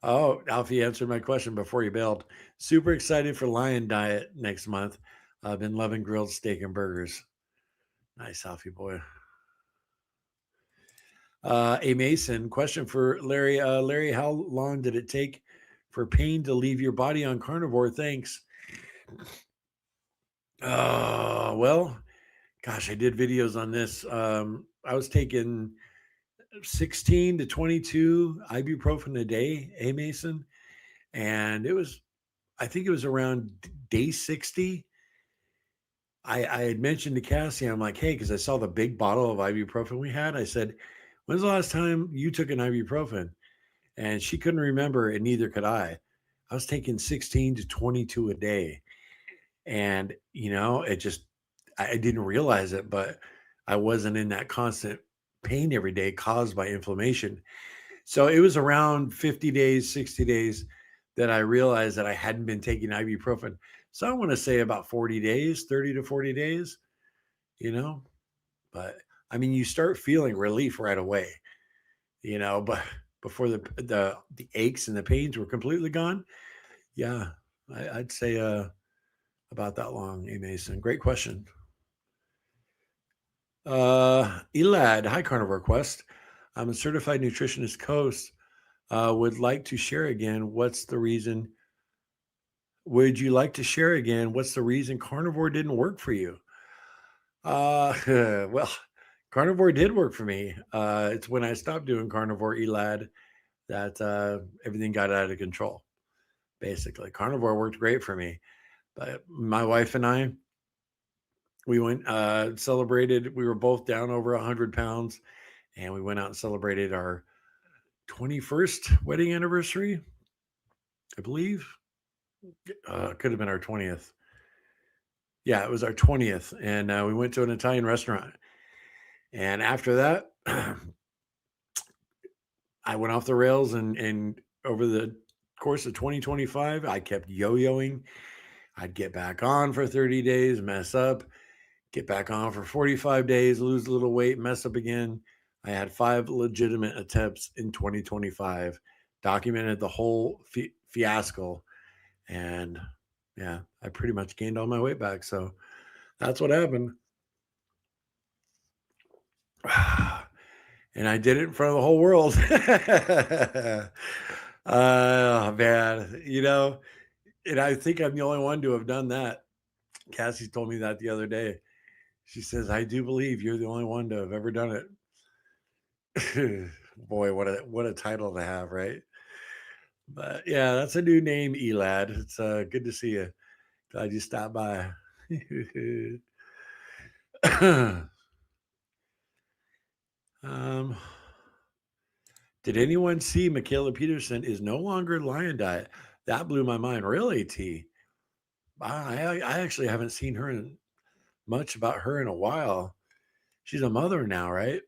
oh, Alfie answered my question before you bailed. Super excited for Lion Diet next month. I've been loving grilled steak and burgers. Nice, Alfie boy. A Mason, question for Larry. Larry, how long did it take for pain to leave your body on carnivore? Thanks. Well, gosh, I did videos on this. I was taking 16 to 22 ibuprofen a day, A Mason. And I think it was around day 60. I had mentioned to Cassie, I'm like, hey, because I saw the big bottle of ibuprofen we had. I said, when's the last time you took an ibuprofen? And she couldn't remember, and neither could I. I was taking 16 to 22 a day. And, I didn't realize it, but I wasn't in that constant pain every day caused by inflammation. So it was around 50 days, 60 days that I realized that I hadn't been taking ibuprofen. So I want to say about 40 days, 30 to 40 days, but I mean, you start feeling relief right away, but before the aches and the pains were completely gone. Yeah, I'd say about that long, A Mason. Great question. Elad, hi, Carnivore Quest. I'm a certified nutritionist coach. Would like to share again. What's the reason? Would you like to share again? What's the reason carnivore didn't work for you? Well, carnivore did work for me. It's when I stopped doing carnivore, Elad, that everything got out of control. Basically, carnivore worked great for me, but my wife and I, we went celebrated. We were both down over 100 pounds, and we went out and celebrated our 21st wedding anniversary, I believe. Could have been our 20th. Yeah, it was our 20th. And we went to an Italian restaurant. And after that, I went off the rails. And over the course of 2025, I kept yo-yoing. I'd get back on for 30 days, mess up, get back on for 45 days, lose a little weight, mess up again. I had 5 legitimate attempts in 2025, documented the whole fiasco. And yeah, I pretty much gained all my weight back. So that's what happened. And I did it in front of the whole world. Man, and I think I'm the only one to have done that. Cassie told me that the other day. She says, I do believe you're the only one to have ever done it. Boy, what a title to have, right? But yeah, that's a new name, Elad. It's good to see you. Glad you stopped by. Did anyone see Michaela Peterson is no longer Lion Diet? That blew my mind. Really, T? I actually haven't seen her much about her in a while. She's a mother now, right?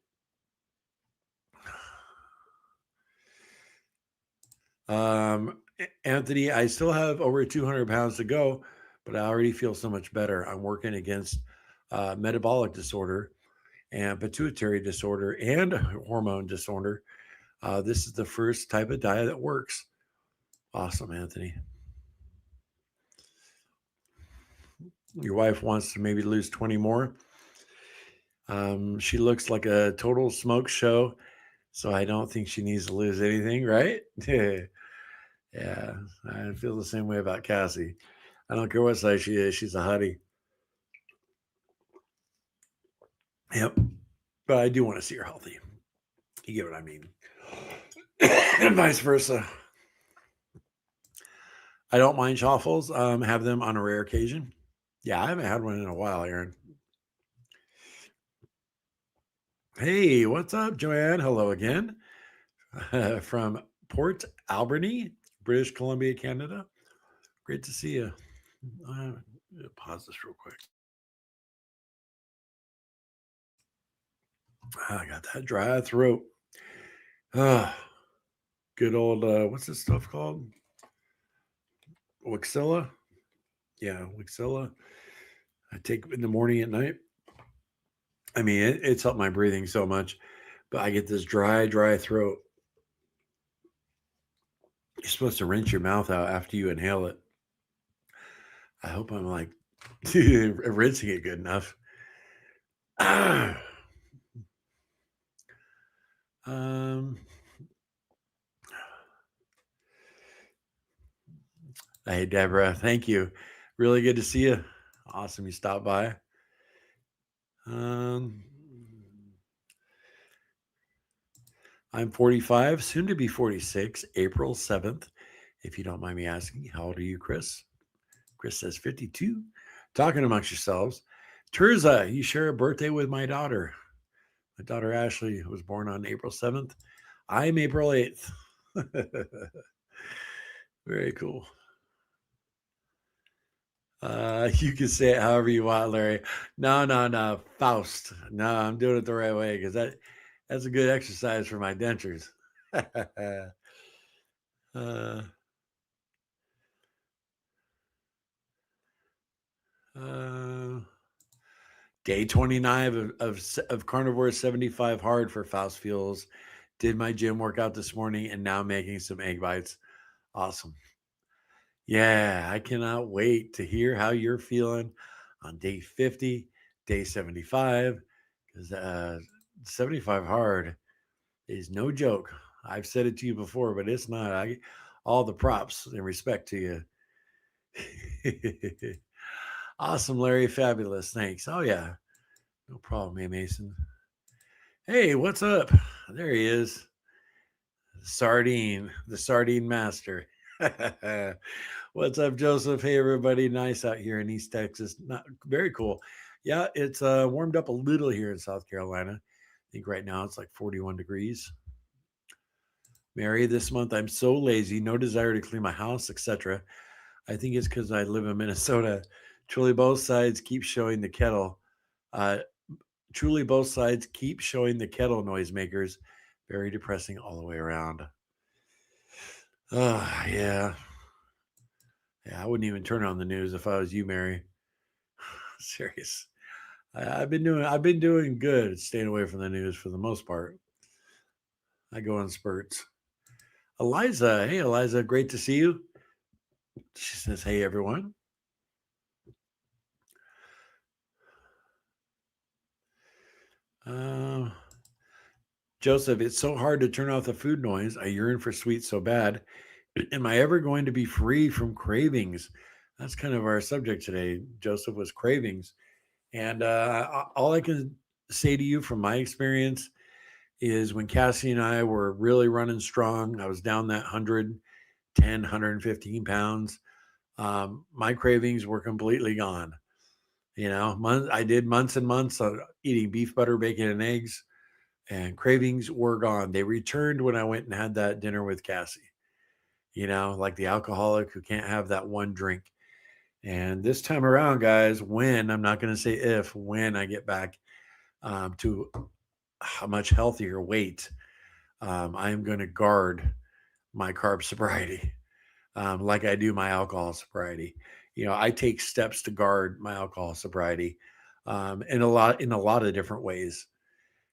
Anthony, I still have over 200 pounds to go, but I already feel so much better. I'm working against metabolic disorder and pituitary disorder and hormone disorder. This is the first type of diet that works. Awesome, Anthony. Your wife wants to maybe lose 20 more. She looks like a total smoke show, so I don't think she needs to lose anything, right? Yeah, I feel the same way about Cassie. I don't care what size she is. She's a hottie. Yep. But I do want to see her healthy. You get what I mean. And vice versa. I don't mind chaffles. Have them on a rare occasion. Yeah, I haven't had one in a while, Aaron. Hey, what's up, Joanne? Hello again. From Port Alberni, British Columbia, Canada. Great to see you. Uh, Pause this real quick. I got that dry throat. Ah, good old, what's this stuff called? Waxilla? Yeah, Waxilla. I take it in the morning at night. I mean, it's helped my breathing so much, but I get this dry throat. You're supposed to rinse your mouth out after you inhale it. I hope I'm like rinsing it good enough. um, hey, Deborah, thank you. Really good to see you. Awesome you stopped by. Um, I'm 45, soon to be 46, April 7th. If you don't mind me asking, how old are you, Chris? Chris says 52. Talking amongst yourselves. Terza, you share a birthday with my daughter. My daughter Ashley was born on April 7th. I'm April 8th. Very cool. You can say it however you want, Larry. No. Faust. No, I'm doing it the right way because that's a good exercise for my dentures. uh, uh, Day 29 of Carnivore 75 hard for Faust Fuels. Did my gym workout this morning and now making some egg bites. Awesome. Yeah, I cannot wait to hear how you're feeling on day 50, day 75, because 75 hard is no joke. I've said it to you before, but it's not. All the props and respect to you. Awesome, Larry. Fabulous. Thanks. Oh, yeah. No problem, A. Mason. Hey, what's up? There he is. The sardine master. What's up, Joseph? Hey, everybody. Nice out here in East Texas. Not very cool. Yeah, it's warmed up a little here in South Carolina. I think right now it's like 41 degrees. Mary, this month I'm so lazy, no desire to clean my house, etc. I think it's because I live in Minnesota. Truly, both sides keep showing the kettle. Uh, Truly, both sides keep showing the kettle noisemakers. Very depressing all the way around. Yeah. Yeah, I wouldn't even turn on the news if I was you, Mary. Serious. I've been doing good staying away from the news for the most part. I go in spurts. Eliza, hey Eliza, great to see you. She says, "Hey everyone." Uh, Joseph, it's so hard to turn off the food noise. I yearn for sweets so bad. Am I ever going to be free from cravings? That's kind of our subject today. Joseph was cravings, and all I can say to you from my experience is when Cassie and I were really running strong, I was down that 110, 115 pounds. My cravings were completely gone. I did months and months of eating beef, butter, bacon, and eggs, and cravings were gone. They returned when I went and had that dinner with Cassie, like the alcoholic who can't have that one drink. And this time around, guys, I'm not going to say if, when I get back to a much healthier weight, I am going to guard my carb sobriety like I do my alcohol sobriety. I take steps to guard my alcohol sobriety in a lot of different ways,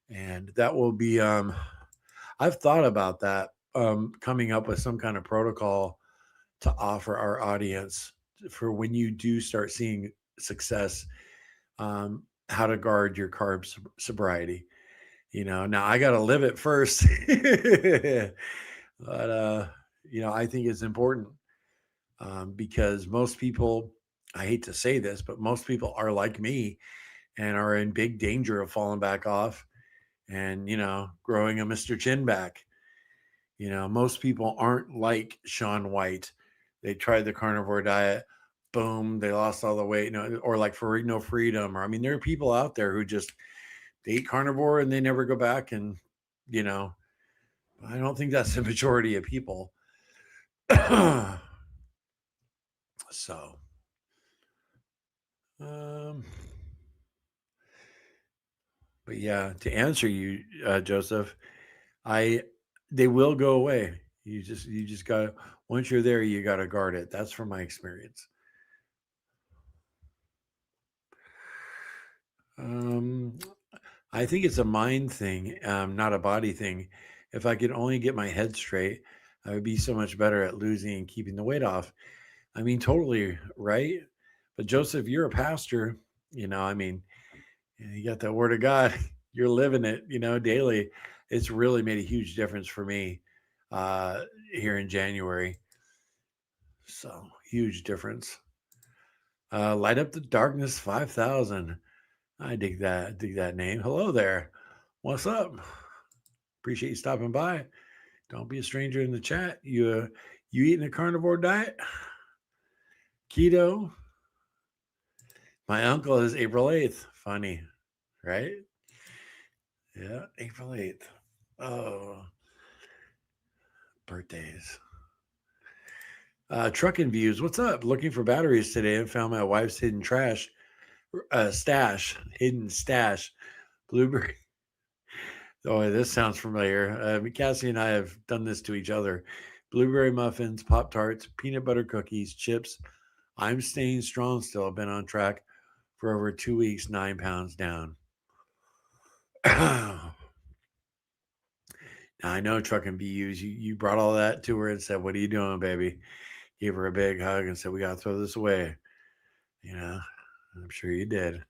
and that will be. I've thought about that, coming up with some kind of protocol to offer our audience for when you do start seeing success. How to guard your carb sobriety. Now I got to live it first. But I think it's important, because most people, I hate to say this, but most people are like me and are in big danger of falling back off and growing a Mr. Chin back. Most people aren't like Shaun White. They tried the carnivore diet. boom, they lost all the weight, or like for no freedom, or I mean, there are people out there who just they eat carnivore and they never go back, and you know, I don't think that's the majority of people. So, um, but yeah, to answer you, Joseph, I they will go away. You just got once you're there, you got to guard it. That's from my experience. Um, I think it's a mind thing, not a body thing. If I could only get my head straight, I would be so much better at losing and keeping the weight off. I mean, totally right. But Joseph, you're a pastor. I mean, you got that word of God. You're living it, daily. It's really made a huge difference for me uh, here in January. So huge difference. Light up the darkness 5,000. I dig that. Dig that name. Hello there. What's up? Appreciate you stopping by. Don't be a stranger in the chat. You eating a carnivore diet? Keto? My uncle is April 8th. Funny, right? Yeah, April 8th. Oh, birthdays. Trucking views. What's up? Looking for batteries today and found my wife's hidden hidden stash. Blueberry. Oh, this sounds familiar. Cassie and I have done this to each other. Blueberry muffins, Pop Tarts, peanut butter cookies, chips. I'm staying strong still. I've been on track for over 2 weeks, 9 pounds down. Now, I know trucking BUs. You brought all that to her and said, "What are you doing, baby?" Gave her a big hug and said, "We got to throw this away." I'm sure you did.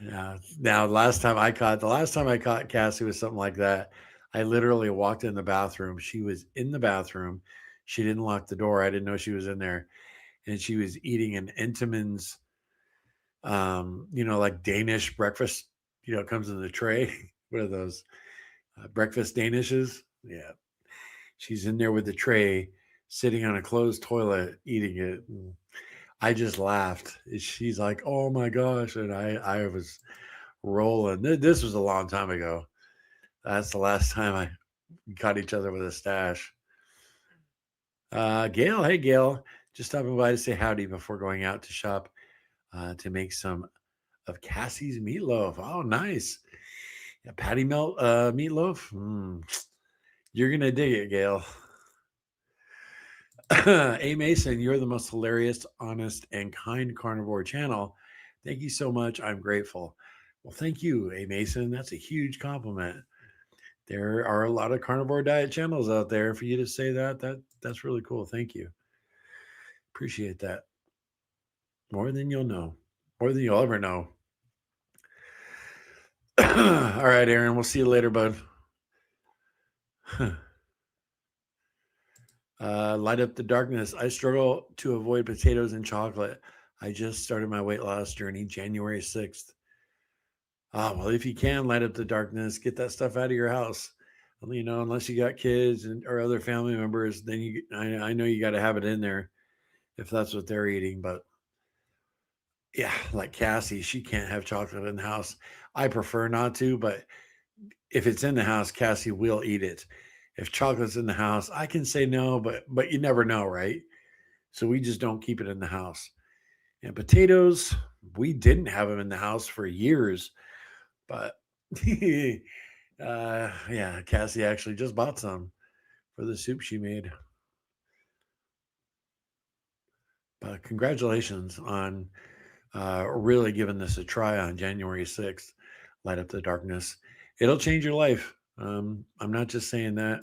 Yeah. Now, the last time I caught Cassie with something like that, I literally walked in the bathroom. She was in the bathroom. She didn't lock the door. I didn't know she was in there, and she was eating an Entenmann's, like Danish breakfast. It comes in the tray. What are those breakfast Danishes? Yeah, she's in there with the tray, sitting on a closed toilet, eating it. And I just laughed. She's like, "Oh my gosh!" And I was rolling. This was a long time ago. That's the last time I caught each other with a stash. Gail, hey Gail, just stopping by to say howdy before going out to shop to make some of Cassie's meatloaf. Oh, nice. Yeah, patty melt meatloaf. You're gonna dig it, Gail. A Mason, you're the most hilarious, honest, and kind carnivore channel. Thank you so much. I'm grateful. Well, thank you, A Mason. That's a huge compliment. There are a lot of carnivore diet channels out there. For you to say that's really cool. Thank you. Appreciate that. More than you'll know. More than you'll ever know. All right, Aaron. We'll see you later, bud. Light up the darkness. I struggle to avoid potatoes and chocolate. I just started my weight loss journey January 6th. Well, if you can light up the darkness, get that stuff out of your house. Unless you got kids or other family members, then I know you got to have it in there if that's what they're eating. But yeah, like Cassie, she can't have chocolate in the house. I prefer not to, but if it's in the house, Cassie will eat it. If chocolate's in the house, I can say no, but you never know, right? So we just don't keep it in the house. And potatoes, we didn't have them in the house for years, but yeah, Cassie actually just bought some for the soup she made. But congratulations on really giving this a try on January 6th. Light up the darkness. It'll change your life. I'm not just saying that.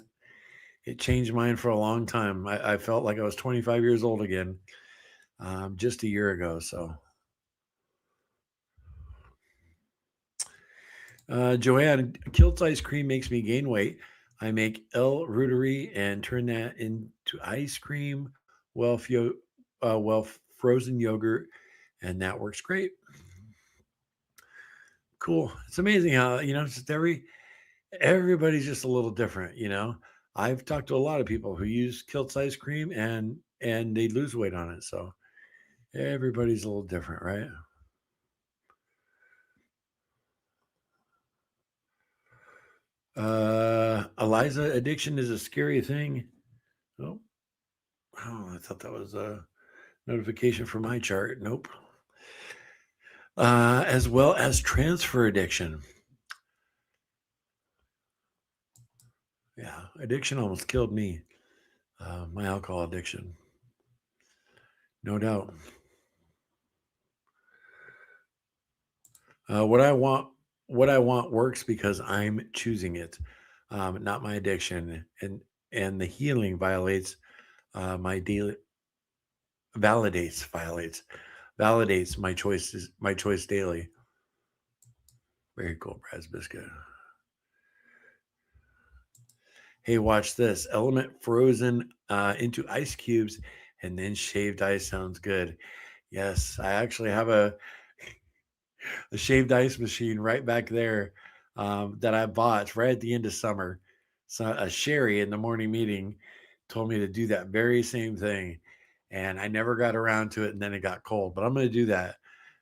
It changed mine for a long time. I felt like I was 25 years old again just a year ago. So, Joanne, Kilt's ice cream makes me gain weight. I make El Rudery and turn that into ice cream, well, well frozen yogurt, and that works great. Cool. It's amazing how just everybody's just a little different. I've talked to a lot of people who use Kilt's ice cream and they lose weight on it. So Everybody's a little different, right? Eliza, addiction is a scary thing. Oh, I thought that was a notification for my chart. Nope. As well as transfer addiction. Yeah, addiction almost killed me. My alcohol addiction, no doubt. What I want works because I'm choosing it, not my addiction, and the healing my daily validates my choice daily. Very cool, Brad's biscuit. Hey, watch this. Element frozen into ice cubes and then shaved ice sounds good. Yes, I actually have a shaved ice machine right back there that I bought right at the end of summer. So a Sherry in the morning meeting told me to do that very same thing. And I never got around to it, and then it got cold. But I'm going to do that.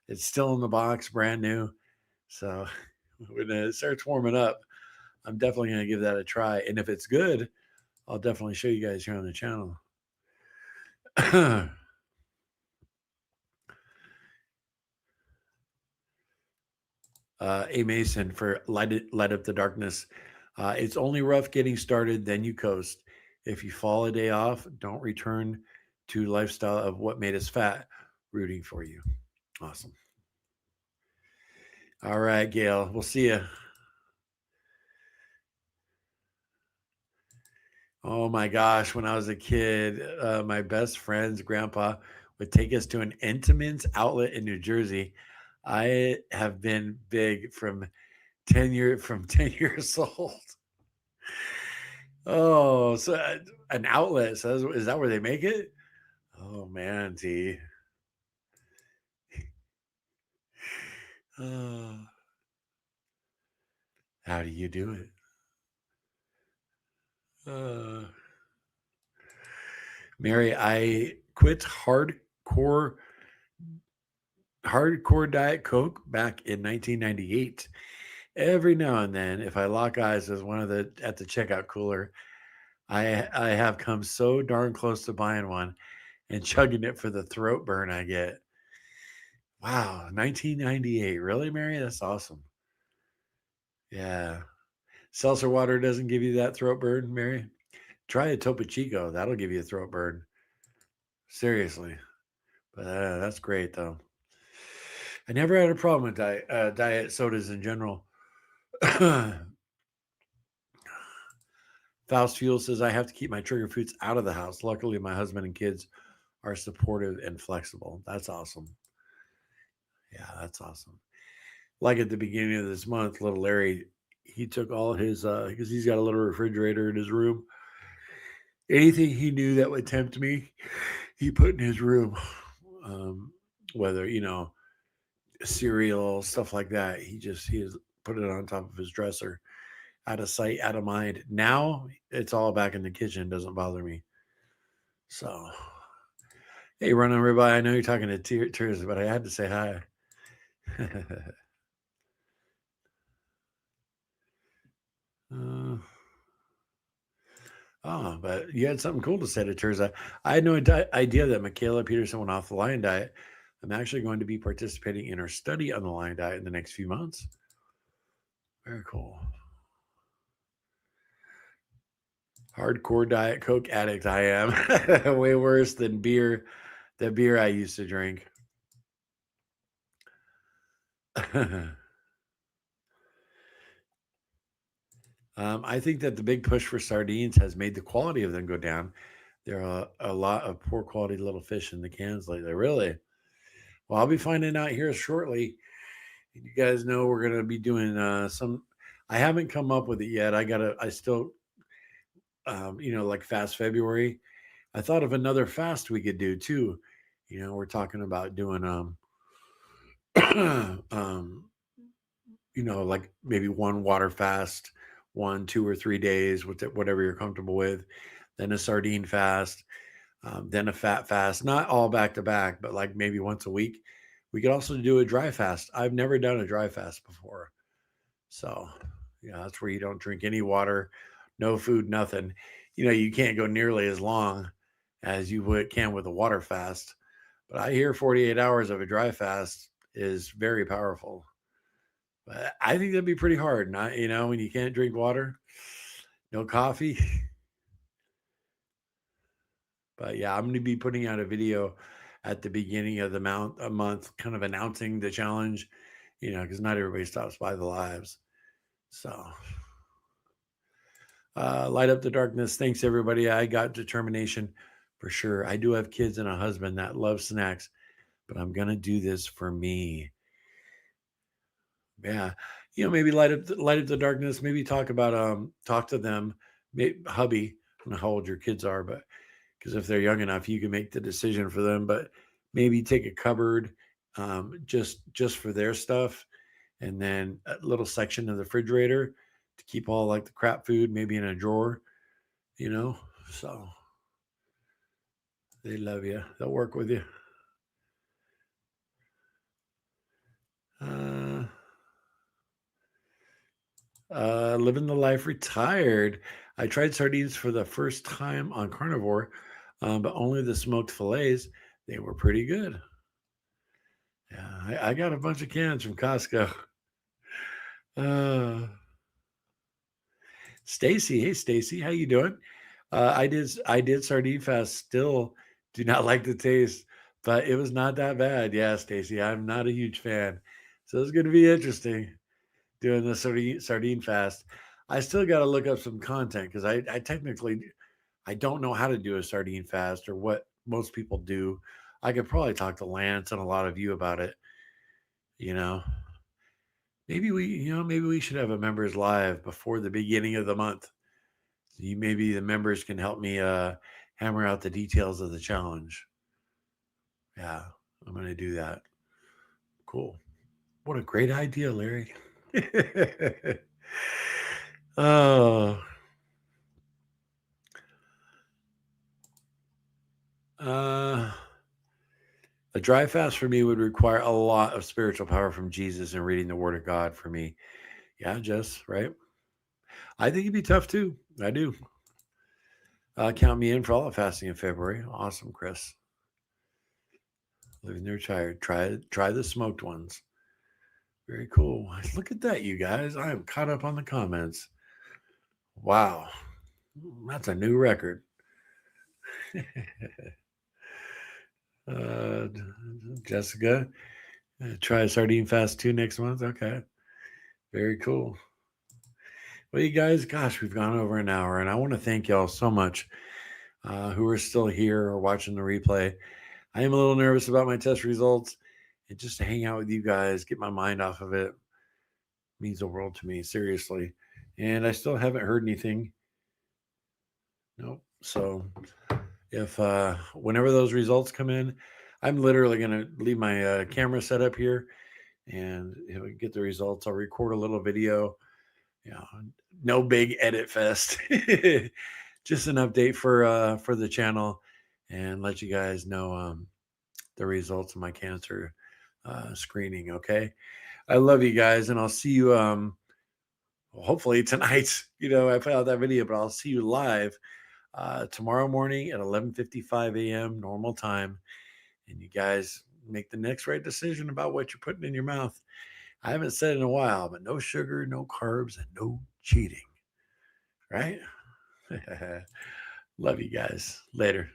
It's still in the box, brand new. So when it starts warming up, I'm definitely going to give that a try. And if it's good, I'll definitely show you guys here on the channel. A Mason for light up the darkness. It's only rough getting started, then you coast. If you fall a day off, don't return to lifestyle of what made us fat. Rooting for you. Awesome. All right, Gail. We'll see you. Oh my gosh, when I was a kid, my best friend's grandpa would take us to an Entenmann's outlet in New Jersey. I have been big from 10 years old. Oh, so an outlet. So is that where they make it? Oh man, T. Uh, how do you do it? Uh, Mary, I quit hardcore Diet Coke back in 1998. Every now and then, if I lock eyes with one of the at the checkout cooler, I have come so darn close to buying one and chugging it for the throat burn I get. Wow, 1998. Really, Mary? That's awesome. Yeah. Seltzer water doesn't give you that throat burn, Mary? Try a Topo Chico. That'll give you a throat burn. Seriously. But that's great, though. I never had a problem with diet sodas in general. Faust Fuel says I have to keep my trigger foods out of the house. Luckily, my husband and kids are supportive and flexible. That's awesome. Yeah, that's awesome. Like at the beginning of this month, little Larry, he took all his because he's got a little refrigerator in his room. Anything he knew that would tempt me, he put in his room. Um, Whether cereal, stuff like that, he has put it on top of his dresser, out of sight, out of mind. Now it's all back in the kitchen. Doesn't bother me. So, hey, run everybody. I know you're talking to Tears, but I had to say hi. uh, but you had something cool to say to Terza. I had no idea that Michaela Peterson went off the Lion Diet. I'm actually going to be participating in her study on the Lion Diet in the next few months. Very cool. Hardcore Diet Coke addict I am. Way worse than beer. The beer I used to drink. I think that the big push for sardines has made the quality of them go down. There are a lot of poor quality little fish in the cans lately. Really? Well, I'll be finding out here shortly. You guys know we're going to be doing some. I haven't come up with it yet. I still, like fast February. I thought of another fast we could do too. We're talking about doing, um, like maybe one water fast, 1, 2, or 3 days, whatever you're comfortable with. Then a sardine fast. then a fat fast, not all back to back, but like maybe once a week. We could also do a dry fast. I've never done a dry fast before. So, that's where you don't drink any water, no food, nothing. You can't go nearly as long as you can with a water fast. But I hear 48 hours of a dry fast is very powerful. But I think that'd be pretty hard, not, when you can't drink water, no coffee. But yeah, I'm going to be putting out a video at the beginning of a month, kind of announcing the challenge, because not everybody stops by the lives. So, light up the darkness. Thanks, everybody. I got determination for sure. I do have kids and a husband that love snacks, but I'm going to do this for me. Yeah. Maybe light up the darkness. Maybe talk to them, maybe, hubby. I don't know how old your kids are, but because if they're young enough, you can make the decision for them. But maybe take a cupboard, just for their stuff, and then a little section of the refrigerator to keep all like the crap food, maybe in a drawer. So they love you. They'll work with you. Living the life retired. I tried sardines for the first time on Carnivore, but only the smoked fillets. They were pretty good. Yeah, I got a bunch of cans from Costco. Uh, Stacy, hey Stacy, how you doing? I did sardine fast. Still do not like the taste, but it was not that bad. Yeah, Stacy, I'm not a huge fan, so it's going to be interesting doing the sardine fast. I still got to look up some content because I technically I don't know how to do a sardine fast or what most people do. I could probably talk to Lance and a lot of you about it. You know, maybe we should have a members live before the beginning of the month. Maybe the members can help me hammer out the details of the challenge. Yeah, I'm gonna do that. Cool. What a great idea, Larry. Oh, uh, a dry fast for me would require a lot of spiritual power from Jesus and reading the Word of God for me. Yeah, Jess, right? I think it'd be tough too. I do. Count me in for all the fasting in February. Awesome, Chris. Living there tired. Try the smoked ones. Very cool. Look at that, you guys. I am caught up on the comments. Wow. That's a new record. uh, Jessica, try a sardine fast 2 next month. Okay. Very cool. Well, you guys, gosh, we've gone over an hour, and I want to thank y'all so much who are still here or watching the replay. I am a little nervous about my test results, and just to hang out with you guys, get my mind off of it, means the world to me, seriously. And I still haven't heard anything. Nope. So if whenever those results come in, I'm literally going to leave my camera set up here and get the results. I'll record a little video. Yeah, no big edit fest. Just an update for the channel and let you guys know the results of my cancer screening. Okay, I love you guys, and I'll see you hopefully tonight. I put out that video, but I'll see you live tomorrow morning at 11:55 a.m. normal time, and you guys make the next right decision about what you're putting in your mouth. I haven't said in a while, but no sugar, no carbs, and no cheating. Right? Love you guys. Later.